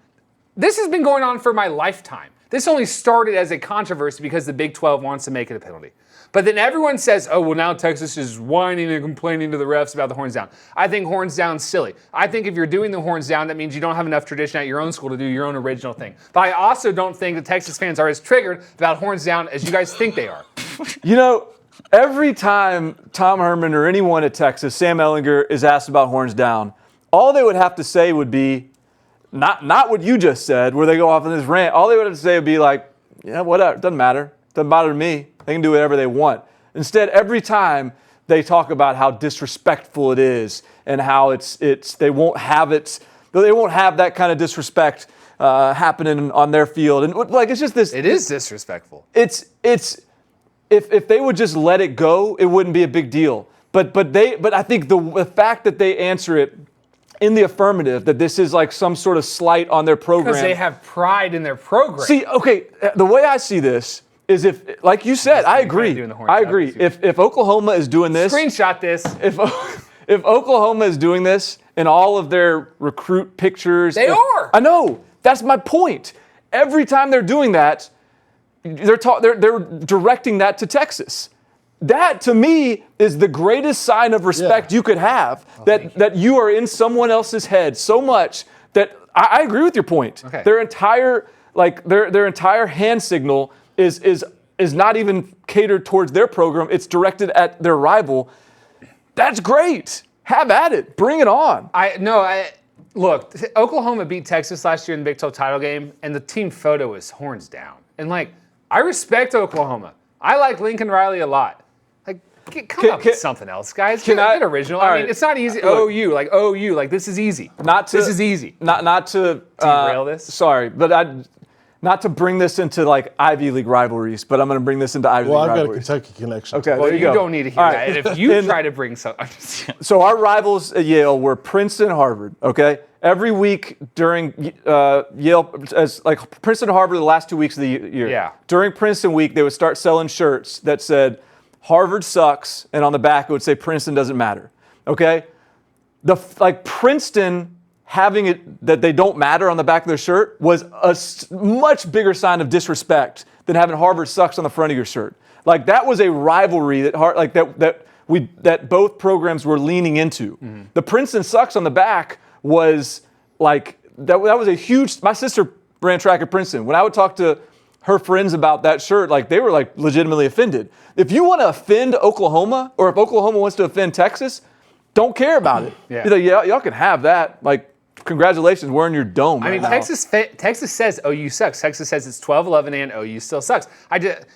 this has been going on for my lifetime. This only started as a controversy because the Big 12 wants to make it a penalty. But then everyone says, oh, well, now Texas is whining and complaining to the refs about the horns down. I think horns down's silly. I think if you're doing the horns down, that means you don't have enough tradition at your own school to do your own original thing. But I also don't think that Texas fans are as triggered about horns down as you guys think they are. You know, every time Tom Herman or anyone at Texas, Sam Ehlinger, is asked about horns down, all they would have to say would be, not what you just said, where they go off on this rant. All they would have to say would be like, yeah, whatever, doesn't matter. Doesn't bother to me. They can do whatever they want. Instead, every time they talk about how disrespectful it is and how they won't have that kind of disrespect happening on their field. And like, it's just this. It is disrespectful. If they would just let it go, it wouldn't be a big deal. But I think the fact that they answer it in the affirmative, that this is like some sort of slight on their program. Because they have pride in their program. See, okay, the way I see this is if, like you said, I agree. If Oklahoma is doing this. Screenshot this. If Oklahoma is doing this in all of their recruit pictures. They are. I know. That's my point. Every time they're doing that, they're directing that to Texas. That, to me, is the greatest sign of respect you could have, that you are in someone else's head so much that I agree with your point. Okay. Their entire hand signal is not even catered towards their program. It's directed at their rival. That's great. Have at it. Bring it on. Look, Oklahoma beat Texas last year in the Big 12 title game, and the team photo is horns down. And, I respect Oklahoma. I like Lincoln Riley a lot. Come up with something else, guys. Get original. I mean, it's not easy. OU, this is easy. This is easy. Not to derail this. Sorry, but not to bring this into Ivy League rivalries, but I'm going to bring this into Ivy League rivalries. Well, I've got a Kentucky connection. Okay, well, there you go. Don't need to hear that. And if you try to bring something. So our rivals at Yale were Princeton and Harvard, okay? every week during Yale, as like Princeton and Harvard the last 2 weeks of the year. Yeah. During Princeton week, they would start selling shirts that said Harvard sucks, and on the back it would say Princeton doesn't matter. Okay, Princeton having it that they don't matter on the back of their shirt was a much bigger sign of disrespect than having Harvard sucks on the front of your shirt. Like that was a rivalry that both programs were leaning into. Mm-hmm. The Princeton sucks on the back was like that was a huge. My sister ran track at Princeton. When I would talk to her friends about that shirt, like they were like legitimately offended. If you want to offend Oklahoma, or if Oklahoma wants to offend Texas, don't care about it. Yeah. You're like, yeah, y'all can have that. Like, congratulations, we're in your dome. I mean, Texas says OU sucks. Texas says it's 12-11 and OU still sucks.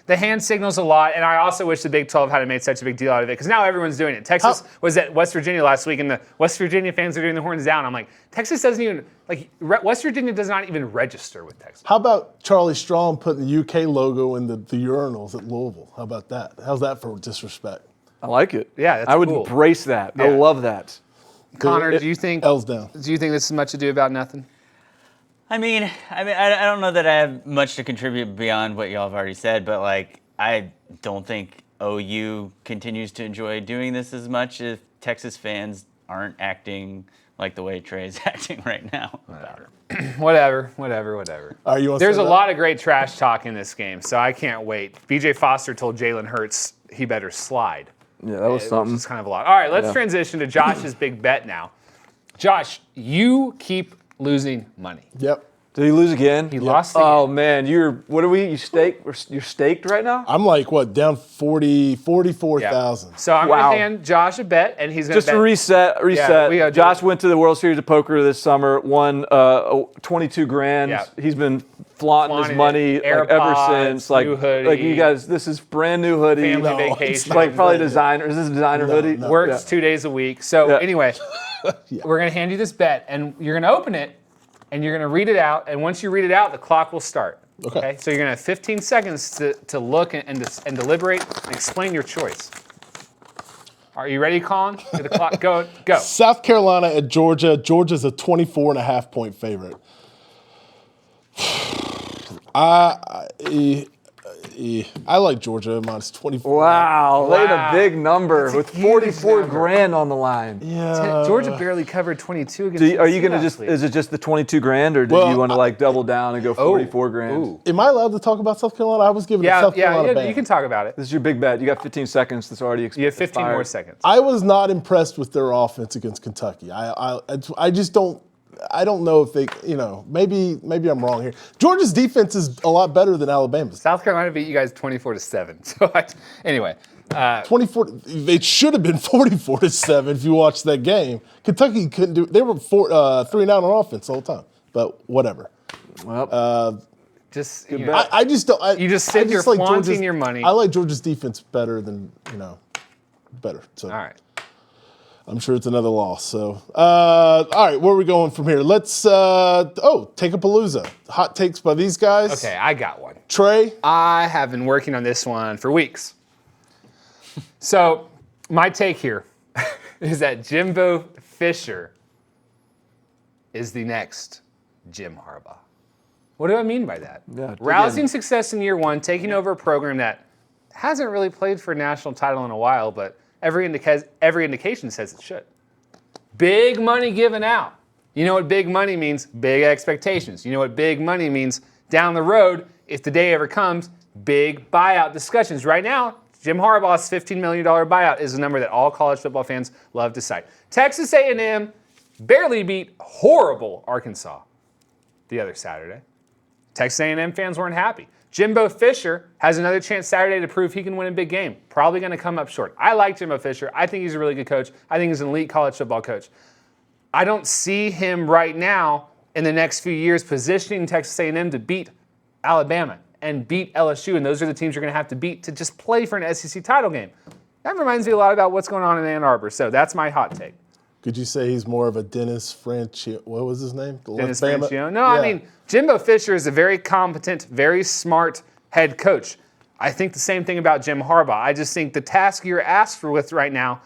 The hand signals a lot, and I also wish the Big 12 hadn't made such a big deal out of it because now everyone's doing it. Texas was at West Virginia last week, and the West Virginia fans are doing the horns down. I'm like, Texas doesn't even West Virginia does not even register with Texas. How about Charlie Strong putting the UK logo in the urinals at Louisville? How about that? How's that for disrespect? I like it. Yeah, that's I would cool. embrace that. Yeah. I love that. Connor, do you think L's down. Do you think this is much ado about nothing? I don't know that I have much to contribute beyond what y'all have already said, but like I don't think OU continues to enjoy doing this as much if Texas fans aren't acting like the way Trey's acting right now. Whatever. Are you? There's a lot of great trash talk in this game, so I can't wait. BJ Foster told Jalen Hurts he better slide. Yeah, that was something. It's kind of a lot. All right, let's transition to Josh's big bet now. Josh, you keep losing money. Yep. Did he lose again? He lost again. Oh man, what are we? You're staked right now? I'm like down 44,000. So I'm Wow. going to hand Josh a bet, and he's going Just to reset. Yeah, Josh went to the World Series of Poker this summer, won 22 grand. Yeah. He's been flaunting his money ever AirPods, since. Like new hoodie. like you guys, this is brand new hoodie. family No, it's vacation. not. Like probably designer. Is this a designer hoodie? no. Works 2 days a week. So Yeah. anyway, we're going to hand you this bet, and you're going to open it, and you're going to read it out. And once you read it out, the clock will start. Okay. So you're going to have 15 seconds to look and deliberate and explain your choice. Are you ready, Colin? Get the clock go. South Carolina at Georgia. Georgia's a 24.5 point favorite. I like Georgia minus 24. Wow, laid a Wow. big number with huge 44 number. grand on the line. Yeah. Georgia barely covered 22 against Are you Tennessee going to last just, week. is it just the 22 grand, or do Well, you want to like double down and go 44 grand? Ooh. Am I allowed to talk about South Carolina? I was giving a South Carolina ban. You can talk about it. This is your big bet. You got 15 seconds. That's already expired. You have 15 more seconds. I was not impressed with their offense against Kentucky. I just don't. I don't know if they, maybe I'm wrong here. Georgia's defense is a lot better than Alabama's. South Carolina beat you guys 24-7. So anyway, 24. It should have been 44-7 if you watched that game. Kentucky couldn't do. They were 3-9 on offense the whole time. But whatever. Well, just bet. I just don't. You just sit I here like flaunting Georgia's- your money. I like Georgia's defense better than better. So all right. I'm sure it's another loss. So all right, where are we going from here? Let's take a palooza. Hot takes by these guys. Okay, I got one. Trey. I have been working on this one for weeks. So my take here is that Jimbo Fisher is the next Jim Harbaugh. What do I mean by that? Yeah, dig Rousing in. success in year one, taking over a program that hasn't really played for a national title in a while, but every indication says it should. Big money given out. You know what big money means? Big expectations. You know what big money means? Down the road, if the day ever comes, big buyout discussions. Right now, Jim Harbaugh's $15 million buyout is a number that all college football fans love to cite. Texas A&M barely beat horrible Arkansas the other Saturday. Texas A&M fans weren't happy. Jimbo Fisher has another chance Saturday to prove he can win a big game. Probably going to come up short. I like Jimbo Fisher. I think he's a really good coach. I think he's an elite college football coach. I don't see him right now in the next few years positioning Texas A&M to beat Alabama and beat LSU, and those are the teams you're going to have to beat to just play for an SEC title game. That reminds me a lot about what's going on in Ann Arbor, so that's my hot take. Could you say he's more of a Dennis Franchione? What was his name? Dennis Bama? Franchione? No, Yeah. I mean, Jimbo Fisher is a very competent, very smart head coach. I think the same thing about Jim Harbaugh. I just think the task you're asked with right now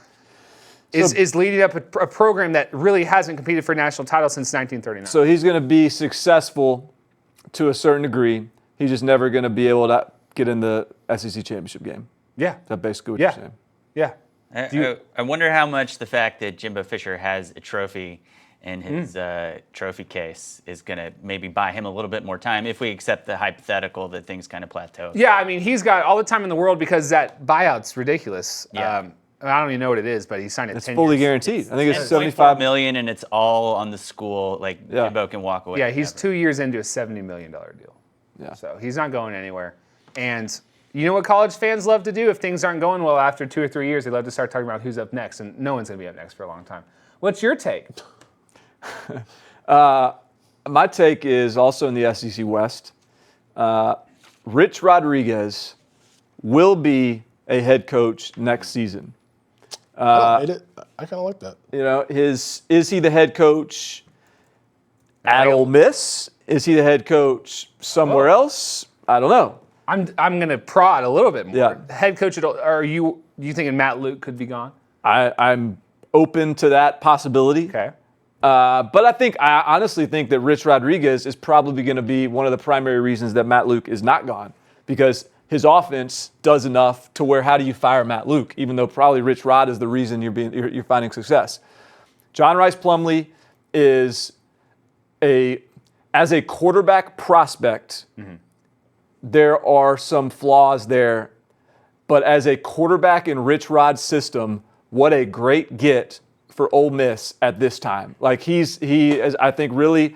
is leading up a program that really hasn't competed for a national title since 1939. So he's going to be successful to a certain degree. He's just never going to be able to get in the SEC championship game. Yeah. That's basically what you're saying. Yeah. I wonder how much the fact that Jimbo Fisher has a trophy in his trophy case is going to maybe buy him a little bit more time if we accept the hypothetical that things kind of plateau. Yeah, I mean, he's got all the time in the world because that buyout's ridiculous. Yeah. I don't even know what it is, but he signed it. It's 10 fully years. guaranteed. I think it's 75 75 million, and it's all on the school. Like Jimbo can walk away. Yeah, he's 2 years into a $70 million deal. Yeah. So he's not going anywhere. And you know what college fans love to do if things aren't going well after 2 or 3 years? They love to start talking about who's up next, and no one's going to be up next for a long time. What's your take? My take is also in the SEC West. Rich Rodriguez will be a head coach next season. I kind of like that. You know, is he the head coach at Ole Miss? Is he the head coach somewhere else? I don't know. I'm going to prod a little bit more. Yeah. Head coach, are you thinking Matt Luke could be gone? I'm open to that possibility. Okay. But I honestly think that Rich Rodriguez is probably going to be one of the primary reasons that Matt Luke is not gone, because his offense does enough to where how do you fire Matt Luke, even though probably Rich Rod is the reason you're finding success. John Rice Plumlee is as a quarterback prospect, there are some flaws there, but as a quarterback in Rich Rod's system, what a great get for Ole Miss at this time. Like he has, I think, really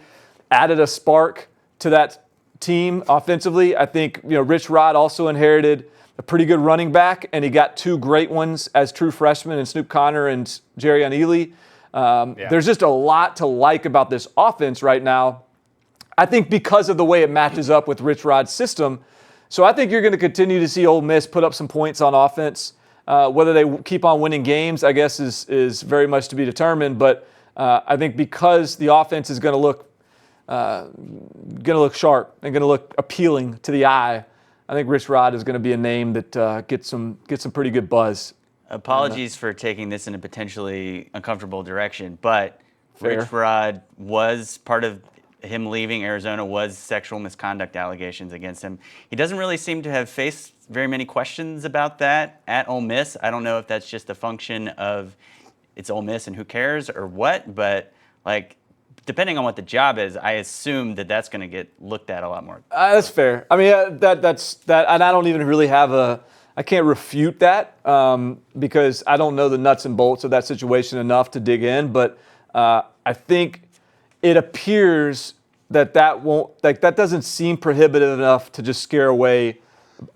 added a spark to that team offensively. I think, Rich Rod also inherited a pretty good running back, and he got 2 great ones as true freshmen in Snoop Connor and Jerry Onili. There's just a lot to like about this offense right now. I think because of the way it matches up with Rich Rod's system. So I think you're going to continue to see Ole Miss put up some points on offense. Whether they keep on winning games, I guess, is very much to be determined. But I think because the offense is going to look sharp and going to look appealing to the eye, I think Rich Rod is going to be a name that gets some pretty good buzz. Apologies for taking this in a potentially uncomfortable direction, but Fair. Rich Rod was part of him leaving Arizona was sexual misconduct allegations against him. He doesn't really seem to have faced very many questions about that at Ole Miss. I don't know if that's just a function of it's Ole Miss and who cares or what, but depending on what the job is, I assume that that's going to get looked at a lot more. That's fair. I mean, that's that, and I don't even really I can't refute that because I don't know the nuts and bolts of that situation enough to dig in. But I think it appears that that doesn't seem prohibitive enough to just scare away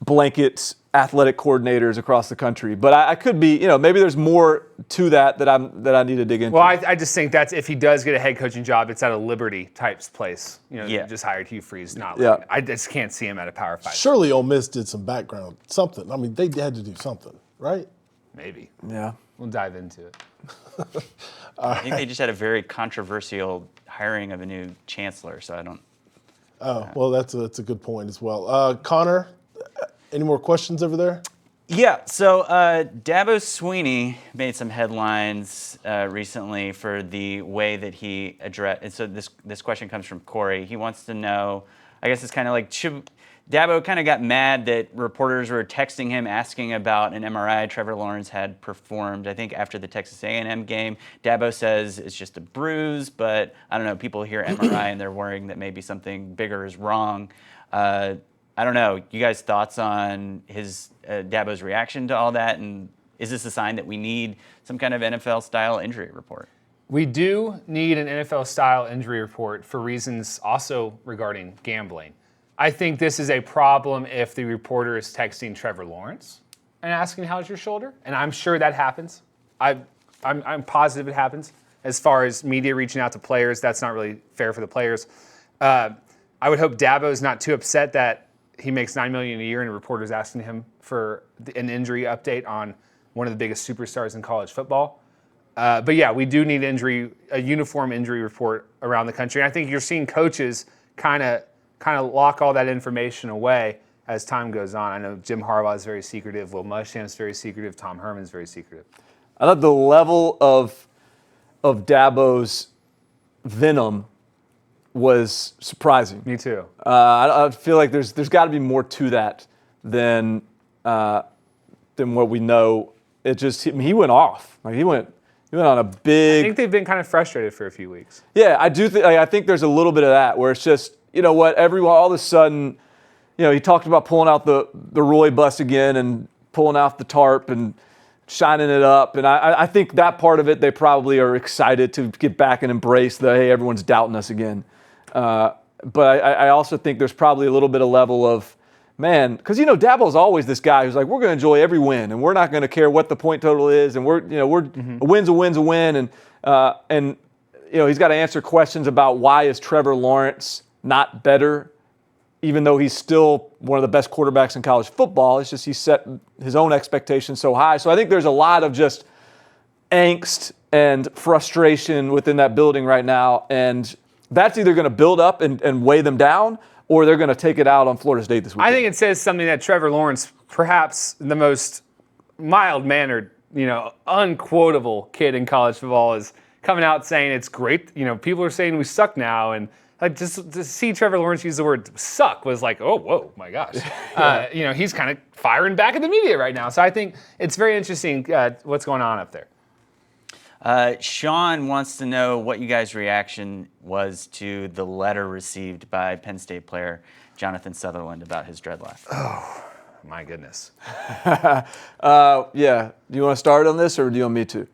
blanket athletic coordinators across the country. But I could be, maybe there's more to that I need to dig into. Well, I just think that's if he does get a head coaching job, it's at a Liberty types place. Just hired Hugh Freeze. I just can't see him at a Power 5. Surely Ole Miss did some background, something. I mean, they had to do something, right? Maybe. Yeah. We'll dive into it. I think they just had a very controversial hiring of a new chancellor, so I don't. Oh, well, that's a good point as well. Connor, any more questions over there? Yeah, so Dabo Swinney made some headlines recently for the way that he addressed. And so this question comes from Corey. He wants to know, I guess it's kind of like, Dabo kind of got mad that reporters were texting him asking about an MRI Trevor Lawrence had performed, I think, after the Texas A&M game. Dabo says it's just a bruise, but I don't know, people hear MRI and they're worrying that maybe something bigger is wrong. I don't know. You guys' thoughts on his Dabo's reaction to all that, and is this a sign that we need some kind of NFL-style injury report? We do need an NFL-style injury report for reasons also regarding gambling. I think this is a problem if the reporter is texting Trevor Lawrence and asking, how's your shoulder? And I'm sure that happens. I'm positive it happens. As far as media reaching out to players, that's not really fair for the players. I would hope Dabo is not too upset that he makes $9 million a year and a reporter's asking him for an injury update on one of the biggest superstars in college football. But yeah, we do need a uniform injury report around the country. And I think you're seeing coaches kind of lock all that information away as time goes on. I know Jim Harbaugh is very secretive. Will Muschamp's very secretive. Tom Herman's very secretive. I thought the level of Dabo's venom was surprising. Me too. I feel like there's got to be more to that than what we know. It just he went off. Like he went on a big. I think they've been kind of frustrated for a few weeks. Yeah, I do. I think there's a little bit of that where it's just, you know what, everyone all of a sudden, you know, he talked about pulling out the Roy bus again and pulling out the tarp and shining it up, and I think that part of it they probably are excited to get back and embrace the hey, everyone's doubting us again. But I also think there's probably a little bit of level of, man, because, you know, Dabo's always this guy who's like, we're going to enjoy every win, and we're not going to care what the point total is, and a win's a win's a win, and you know, he's got to answer questions about why is Trevor Lawrence not better, even though he's still one of the best quarterbacks in college football. It's just he set his own expectations so high. So I think there's a lot of just angst and frustration within that building right now, and that's either going to build up and weigh them down, or they're going to take it out on Florida State this weekend. I think it says something that Trevor Lawrence, perhaps the most mild-mannered, you know, unquotable kid in college football, is coming out saying it's great. You know, people are saying we suck now, and like just to see Trevor Lawrence use the word "suck" was like, oh, whoa, my gosh. You know, he's kind of firing back at the media right now. So I think it's very interesting what's going on up there. Sean wants to know what you guys' reaction was to the letter received by Penn State player Jonathan Sutherland about his dreadlocks. Oh, my goodness. Yeah. Do you want to start on this, or do you want me to?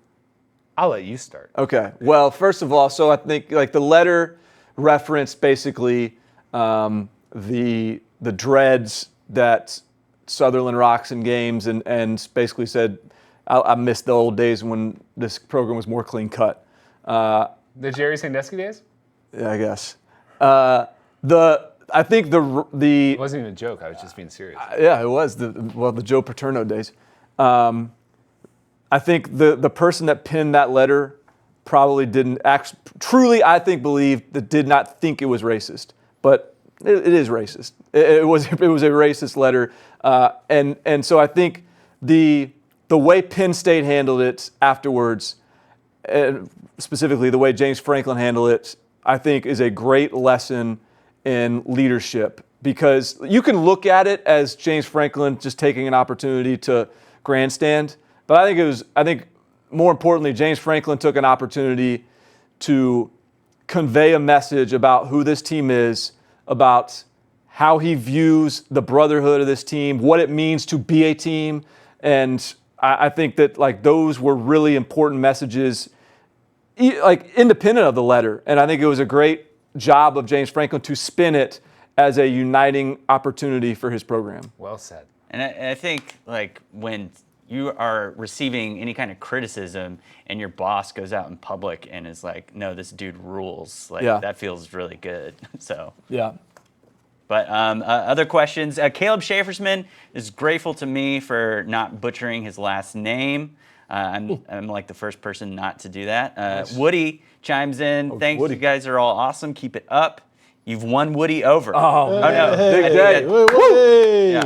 I'll let you start. Okay. Well, first of all, so I think like the letter referenced basically the dreads that Sutherland rocks in games, and basically said, I miss the old days when this program was more clean cut. The Jerry Sandusky days? Yeah, I guess. I think It wasn't even a joke. I was just being serious. Yeah, it was the Joe Paterno days. I think the person that penned that letter probably didn't truly, I think, did not think it was racist, but it is racist. It was a racist letter, and so I think the way Penn State handled it afterwards, specifically the way James Franklin handled it, I think is a great lesson in leadership, because you can look at it as James Franklin just taking an opportunity to grandstand, but I think more importantly, James Franklin took an opportunity to convey a message about who this team is, about how he views the brotherhood of this team, what it means to be a team, and I think that like those were really important messages, like independent of the letter. And I think it was a great job of James Franklin to spin it as a uniting opportunity for his program. Well said. And I think like when you are receiving any kind of criticism and your boss goes out in public and is like, no, this dude rules, like that feels really good. So yeah. But other questions. Caleb Schaefersman is grateful to me for not butchering his last name. I'm like the first person not to do that. Nice. Woody chimes in. Thanks, Woody. You guys are all awesome. Keep it up. You've won Woody over. Oh no, big day. Yeah.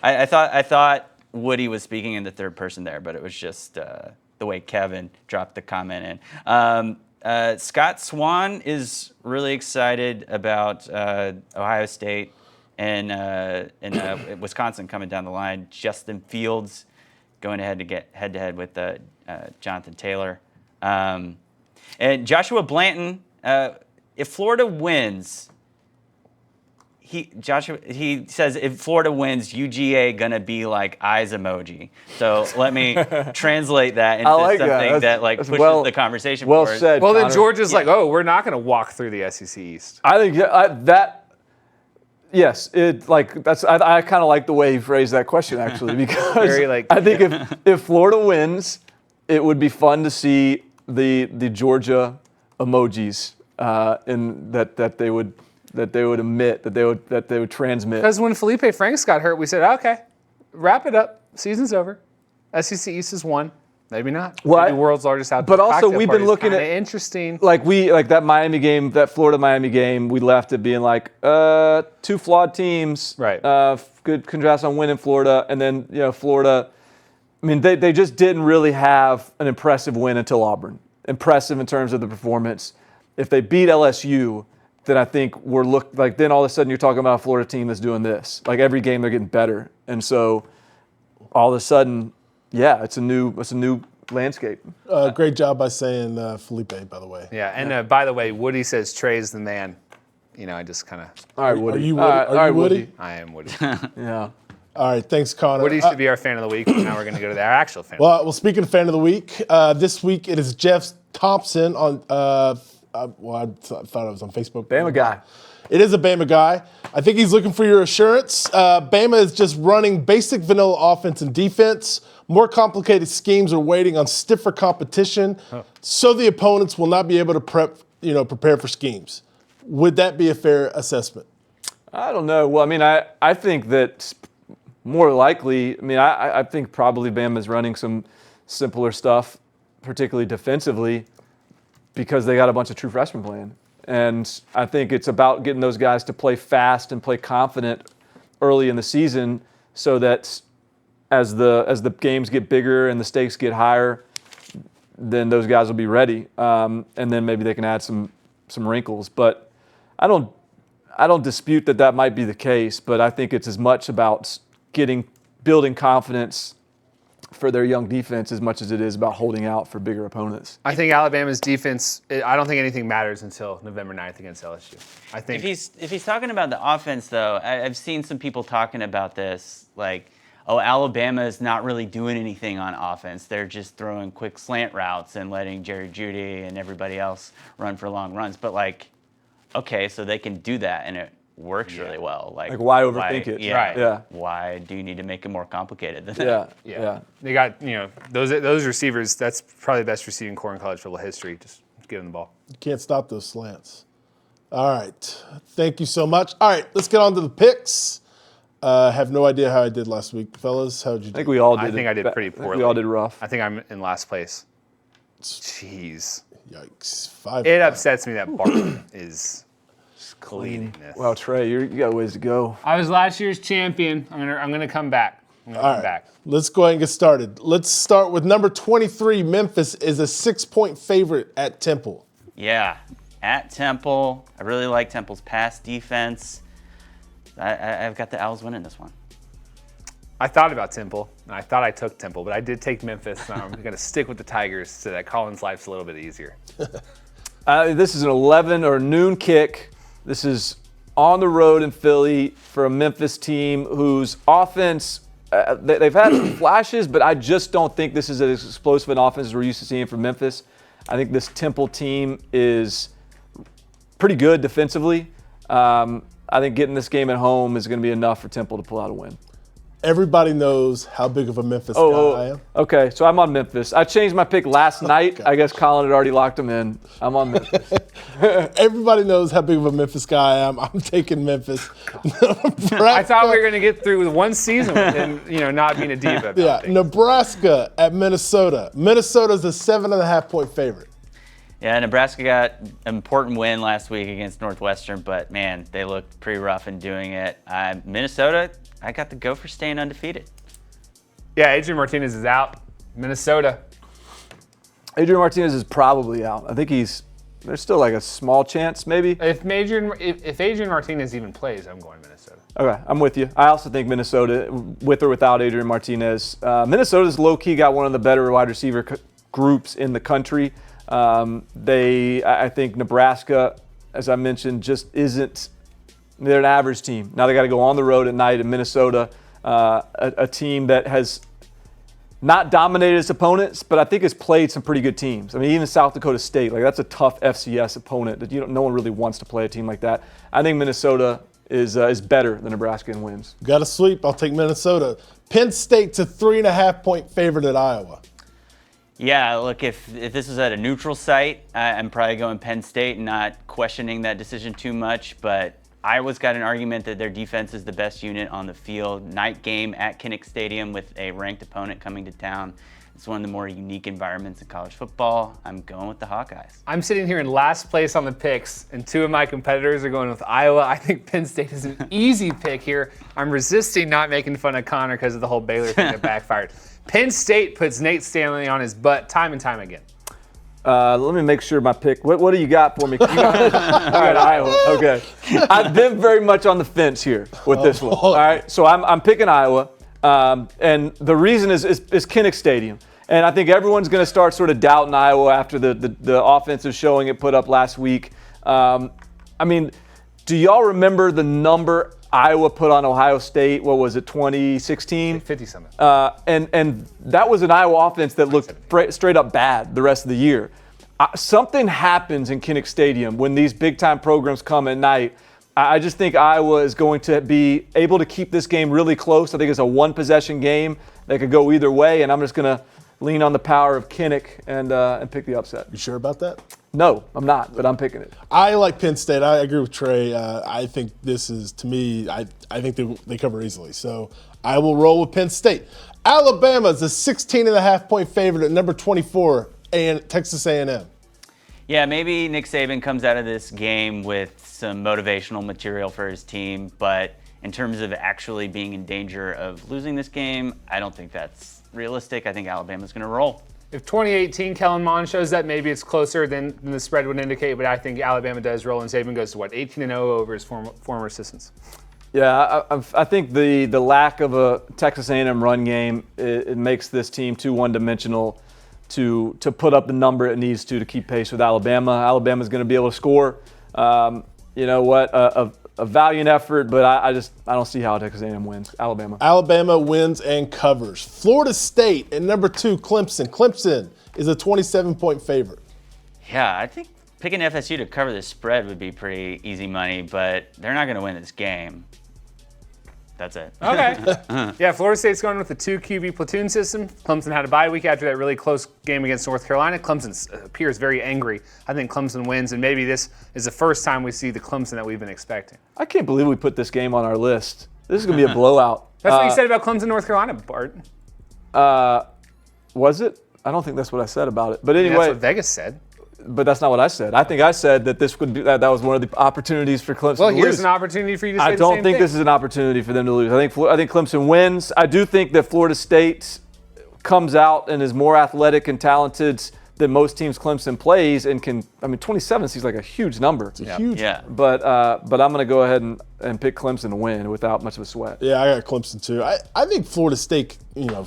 I thought Woody was speaking in the third person there, but it was just the way Kevin dropped the comment in. Scott Swan is really excited about Ohio State and Wisconsin coming down the line. Justin Fields going ahead to get head-to-head with Jonathan Taylor. And Joshua Blanton, if Florida wins, he says if Florida wins, UGA gonna be like eyes emoji. So let me translate that into something that like pushes the conversation well forward. said. Well, then Connor. Georgia's like, oh, we're not going to walk through the SEC East. I think that. Yes, it like that's. I kind of like the way he phrased that question actually, because Very, like, I think if Florida wins, it would be fun to see the Georgia emojis in that they would emit, that they would transmit. Because when Felipe Franks got hurt, we said, okay, wrap it up. Season's over. SEC East is won. Maybe not. Well, Maybe world's largest outdoor but also cocktail we've party been is looking kinda at interesting. like that Miami game, that Florida Miami game. We left it being like two flawed teams. Right. Good contrast on winning Florida, and then Florida I mean, they just didn't really have an impressive win until Auburn. Impressive in terms of the performance. If they beat LSU, then I think then all of a sudden you're talking about a Florida team that's doing this. Like every game they're getting better. And so all of a sudden, yeah, it's a new landscape. Great job by saying Felipe, by the way. Yeah, and by the way, Woody says Trey's the man. I just kind of. All right, Woody. Are you Woody? All right, Woody. I am Woody. Yeah. All right, thanks, Connor. Woody used to be our fan of the week, but now we're going to go to our actual fan. Well, speaking of fan of the week, this week it is Jeff Thompson on. I thought it was on Facebook. Bama guy. It is a Bama guy. I think he's looking for your assurance. Bama is just running basic vanilla offense and defense. More complicated schemes are waiting on stiffer competition, so the opponents will not be able to prepare for schemes. Would that be a fair assessment? I don't know. Well, I mean, I think that more likely, I think probably Bama's running some simpler stuff, particularly defensively, because they got a bunch of true freshmen playing. And I think it's about getting those guys to play fast and play confident early in the season so that as the games get bigger and the stakes get higher, then those guys will be ready. And then maybe they can add some wrinkles. But I don't dispute that might be the case, but I think it's as much about building confidence for their young defense as much as it is about holding out for bigger opponents. I think Alabama's defense, I don't think anything matters until November 9th against LSU. I think if he's talking about the offense, though, I've seen some people talking about this, like, oh, Alabama is not really doing anything on offense. They're just throwing quick slant routes and letting Jerry Jeudy and everybody else run for long runs. But, like, okay, so they can do that, and it works really well. Like why overthink it? Yeah. Right. Yeah. Why do you need to make it more complicated than that? Yeah. They got, those receivers, that's probably the best receiving core in college football history. Just give them the ball. You can't stop those slants. All right. Thank you so much. All right, let's get on to the picks. Have no idea how I did last week. Fellas, how'd you do? I think we all did. I think I did pretty poorly. We all did rough. I think I'm in last place. Jeez. Yikes. It upsets me that Barton is cleaning this. Wow, Trey, you got a ways to go. I was last year's champion. I'm gonna come back. All right. Let's go ahead and get started. Let's start with number 23. Memphis is a 6-point favorite at Temple. Yeah, at Temple. I really like Temple's pass defense. I've got the Owls winning this one. I thought about Temple, and I thought I took Temple, but I did take Memphis, so I'm going to stick with the Tigers so that Colin's life's a little bit easier. This is an 11 or noon kick. This is on the road in Philly for a Memphis team whose offense, they've had some flashes, but I just don't think this is as explosive an offense as we're used to seeing from Memphis. I think this Temple team is pretty good defensively. I think getting this game at home is going to be enough for Temple to pull out a win. Everybody knows how big of a Memphis guy I am. Okay, so I'm on Memphis. I changed my pick last night. I guess Colin had already locked him in. I'm on Memphis. Everybody knows how big of a Memphis guy I am. I'm taking Memphis. I thought we were going to get through with one season and not being a diva. Yeah, Nebraska at Minnesota. Minnesota's a 7.5-point favorite. Yeah, Nebraska got an important win last week against Northwestern, but, man, they looked pretty rough in doing it. Minnesota, I got the go for staying undefeated. Yeah, Adrian Martinez is out. Minnesota. Adrian Martinez is probably out. I think there's still like a small chance maybe. If Adrian Martinez even plays, I'm going Minnesota. Okay, I'm with you. I also think Minnesota, with or without Adrian Martinez. Minnesota's low-key got one of the better wide receiver groups in the country. I think Nebraska, as I mentioned, just isn't. They're an average team. Now they got to go on the road at night in Minnesota, a team that has not dominated its opponents, but I think has played some pretty good teams. I mean, even South Dakota State, like that's a tough FCS opponent that no one really wants to play a team like that. I think Minnesota is better than Nebraska and wins. Got to sweep. I'll take Minnesota. Penn State's a 3.5-point favorite at Iowa. Yeah, look, if this was at a neutral site, I'm probably going Penn State and not questioning that decision too much, but Iowa's got an argument that their defense is the best unit on the field. Night game at Kinnick Stadium with a ranked opponent coming to town. It's one of the more unique environments in college football. I'm going with the Hawkeyes. I'm sitting here in last place on the picks, and two of my competitors are going with Iowa. I think Penn State is an easy pick here. I'm resisting not making fun of Connor because of the whole Baylor thing that backfired. Penn State puts Nate Stanley on his butt time and time again. Let me make sure my pick. What do you got for me? All right, Iowa. Okay. I've been very much on the fence here with this one. All right, so I'm picking Iowa, and the reason is Kinnick Stadium. And I think everyone's going to start sort of doubting Iowa after the offensive showing it put up last week. I mean, do y'all remember the number Iowa put on Ohio State? What was it, 2016? 50-something. And that was an Iowa offense that looked straight up bad the rest of the year. Something happens in Kinnick Stadium when these big-time programs come at night. I just think Iowa is going to be able to keep this game really close. I think it's a one-possession game that could go either way, and I'm just going to lean on the power of Kinnick and pick the upset. You sure about that? No, I'm not, but I'm picking it. I like Penn State. I agree with Trey. I think this is, to me, I think they cover easily. So I will roll with Penn State. Alabama is a 16.5-point favorite at number 24, and Texas A&M. Yeah, maybe Nick Saban comes out of this game with some motivational material for his team, but in terms of actually being in danger of losing this game, I don't think that's realistic. I think Alabama's going to roll. If 2018 Kellen Mond shows that, maybe it's closer than the spread would indicate, but I think Alabama does roll, and Saban goes to, 18-0 over his former assistants. Yeah, I think the lack of a Texas A&M run game, it makes this team too one-dimensional to put up the number it needs to keep pace with Alabama. Alabama's going to be able to score. You know what? A valiant effort, but I don't see how Texas A&M wins. Alabama wins and covers. Florida State at number 2, Clemson. Clemson is a 27-point favorite. Yeah, I think picking FSU to cover the spread would be pretty easy money, but they're not going to win this game. That's it. Okay. Yeah, Florida State's going with the 2 QB platoon system. Clemson had a bye week after that really close game against North Carolina. Clemson appears very angry. I think Clemson wins, and maybe this is the first time we see the Clemson that we've been expecting. I can't believe we put this game on our list. This is going to be a blowout. That's what you said about Clemson, North Carolina, Bart. Was it? I don't think that's what I said about it. But anyway. That's what Vegas said. But that's not what I said. I think I said that this would be that was one of the opportunities for Clemson to lose. Well, here's an opportunity for you to say the same thing. I don't think this is an opportunity for them to lose. I think Clemson wins. I do think that Florida State comes out and is more athletic and talented than most teams Clemson plays and can. I mean, 27 seems like a huge number. It's huge. Yeah. But I'm going to go ahead and pick Clemson to win without much of a sweat. Yeah, I got Clemson too. I think Florida State,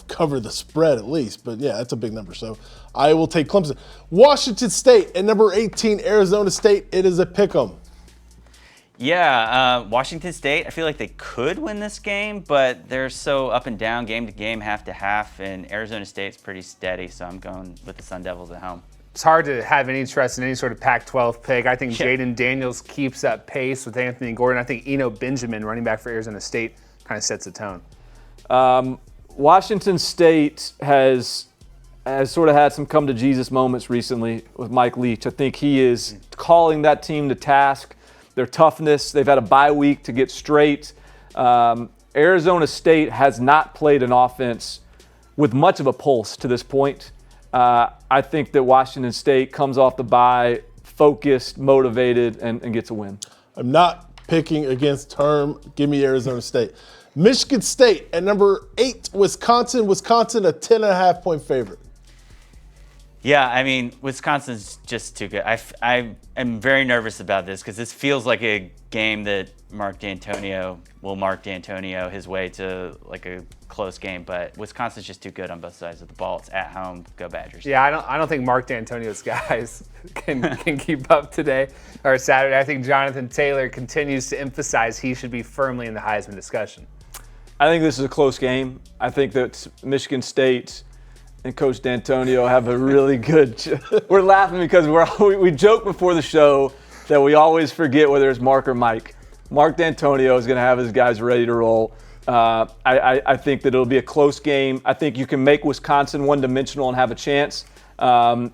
cover the spread at least. But yeah, that's a big number. So I will take Clemson. Washington State at number 18, Arizona State. It is a pick 'em. Yeah, Washington State, I feel like they could win this game, but they're so up and down, game to game, half to half, and Arizona State's pretty steady, so I'm going with the Sun Devils at home. It's hard to have any trust in any sort of Pac-12 pick. I think Jaden Daniels keeps up pace with Anthony Gordon. I think Eno Benjamin, running back for Arizona State, kind of sets the tone. Washington State has sort of had some come-to-Jesus moments recently with Mike Leach. I think he is calling that team to task. Their toughness, they've had a bye week to get straight. Arizona State has not played an offense with much of a pulse to this point. I think that Washington State comes off the bye focused, motivated, and gets a win. I'm not picking against Term. Give me Arizona State. Michigan State at number 8, Wisconsin. Wisconsin, a 10.5-point favorite. Yeah, I mean, Wisconsin's just too good. I am very nervous about this because this feels like a game that Mark D'Antonio will Mark D'Antonio his way to like a close game, but Wisconsin's just too good on both sides of the ball. It's at home. Go Badgers. Yeah, I don't think Mark D'Antonio's guys can keep up today or Saturday. I think Jonathan Taylor continues to emphasize he should be firmly in the Heisman discussion. I think this is a close game. I think that Michigan State and Coach D'Antonio have a really good we're laughing because we joke before the show that we always forget whether it's Mark or Mike. Mark D'Antonio is going to have his guys ready to roll. I think that it'll be a close game. I think you can make Wisconsin one-dimensional and have a chance. I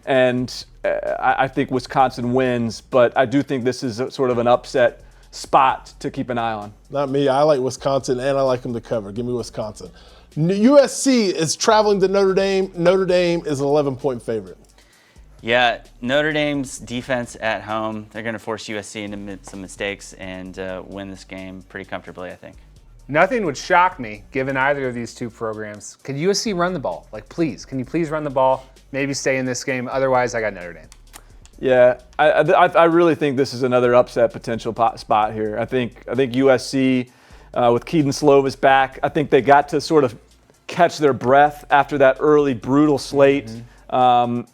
think Wisconsin wins, but I do think this is sort of an upset spot to keep an eye on. Not me. I like Wisconsin, and I like them to cover. Give me Wisconsin. USC is traveling to Notre Dame. Notre Dame is an 11-point favorite. Yeah, Notre Dame's defense at home, they're going to force USC into some mistakes and win this game pretty comfortably, I think. Nothing would shock me, given either of these two programs. Could USC run the ball? Like, please, can you please run the ball? Maybe stay in this game. Otherwise, I got Notre Dame. Yeah, I really think this is another upset potential spot here. I think USC with Keaton Slovis back, I think they got to sort of catch their breath after that early brutal slate. And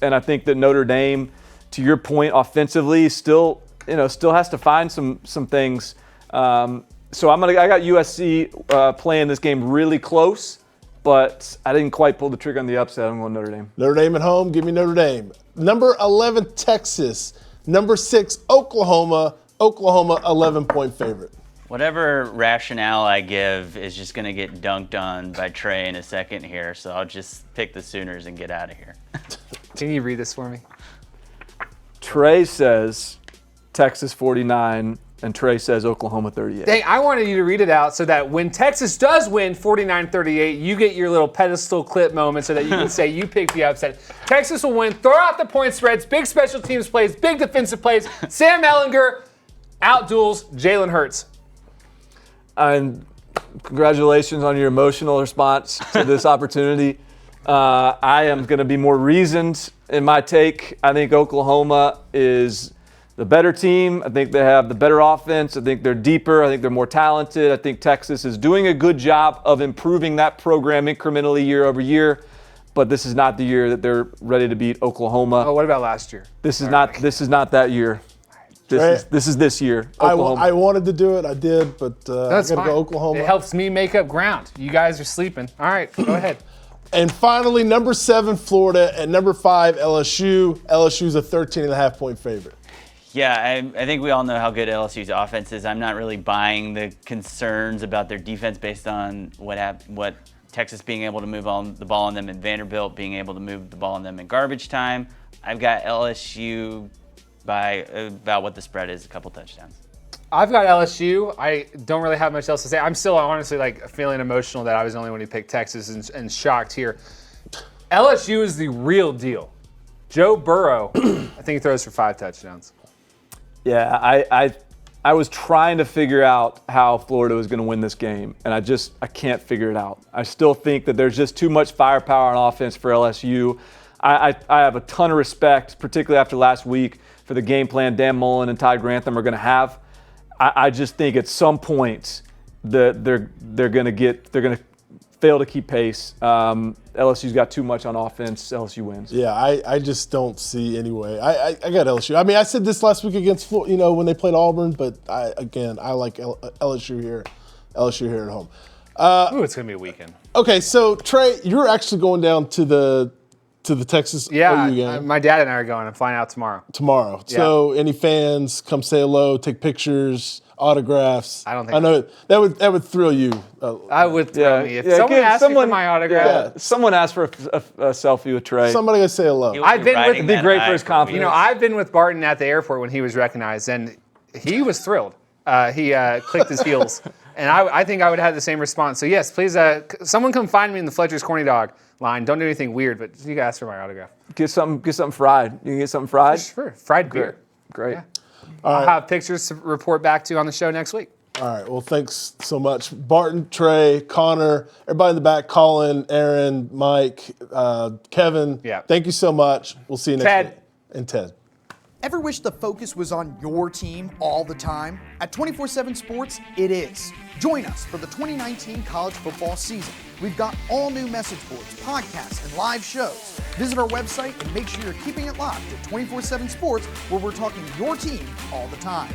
I think that Notre Dame, to your point, offensively still has to find some things. So I got USC playing this game really close, but I didn't quite pull the trigger on the upset. I'm going Notre Dame. Notre Dame at home. Give me Notre Dame. Number 11, Texas. Number 6, Oklahoma. Oklahoma, 11-point favorite. Whatever rationale I give is just going to get dunked on by Trey in a second here, so I'll just pick the Sooners and get out of here. Can you read this for me? Trey says Texas 49, and Trey says Oklahoma 38. Dang, I wanted you to read it out so that when Texas does win 49-38, you get your little pedestal clip moment so that you can say you picked the upset. Texas will win, throw out the point spreads, big special teams plays, big defensive plays. Sam Ehlinger outduels Jalen Hurts. And congratulations on your emotional response to this opportunity. I am going to be more reasoned in my take. I think Oklahoma is the better team. I think they have the better offense. I think they're deeper. I think they're more talented. I think Texas is doing a good job of improving that program incrementally year over year. But this is not the year that they're ready to beat Oklahoma. Oh, what about last year? This is not that year. This is this year. Oklahoma. I wanted to do it. I did, but I got to go Oklahoma. It helps me make up ground. You guys are sleeping. All right, go ahead. And finally, number 7, Florida, and number 5, LSU. LSU's a 13.5-point favorite. Yeah, I think we all know how good LSU's offense is. I'm not really buying the concerns about their defense based on what Texas being able to move on the ball on them and Vanderbilt being able to move the ball on them in garbage time. I've got LSU by about what the spread is, a couple touchdowns. I've got LSU. I don't really have much else to say. I'm still honestly feeling emotional that I was the only one who picked Texas and shocked here. LSU is the real deal. Joe Burrow, I think he throws for 5 touchdowns. Yeah, I was trying to figure out how Florida was going to win this game, and I can't figure it out. I still think that there's just too much firepower on offense for LSU. I have a ton of respect, particularly after last week, for the game plan Dan Mullen and Ty Grantham are going to have. I just think at some point they're going to fail to keep pace. LSU's got too much on offense. LSU wins. Yeah, I just don't see any way. I got LSU. I mean, I said this last week against Florida, when they played Auburn, but I like LSU here. LSU here at home. Ooh, it's gonna be a weekend. Okay, so Trey, you're actually going down to the Texas OU game. My dad and I are going. I'm flying out tomorrow. Tomorrow. Yeah. So any fans, come say hello, take pictures, autographs. I don't think. I know that would thrill you. I would thrill me if someone asked me for my autograph. Yeah, someone asked for a selfie with Trey. Somebody gotta say hello. It'd be great for his confidence. I've been with Barton at the airport when he was recognized, and he was thrilled. He clicked his heels, and I think I would have had the same response. So yes, please, someone come find me in the Fletcher's Corny Dog line. Don't do anything weird, but you can ask for my autograph. Get something fried. You can get something fried? Sure, fried beer. Great. Yeah. I'll have pictures to report back to you on the show next week. All right. Well, thanks so much, Barton, Trey, Connor, everybody in the back, Colin, Aaron, Mike, Kevin. Yeah. Thank you so much. We'll see you next Ted. week. And Ted. Ever wish the focus was on your team all the time? At 247 Sports, it is. Join us for the 2019 college football season. We've got all new message boards, podcasts, and live shows. Visit our website and make sure you're keeping it locked at 247 Sports, where we're talking your team all the time.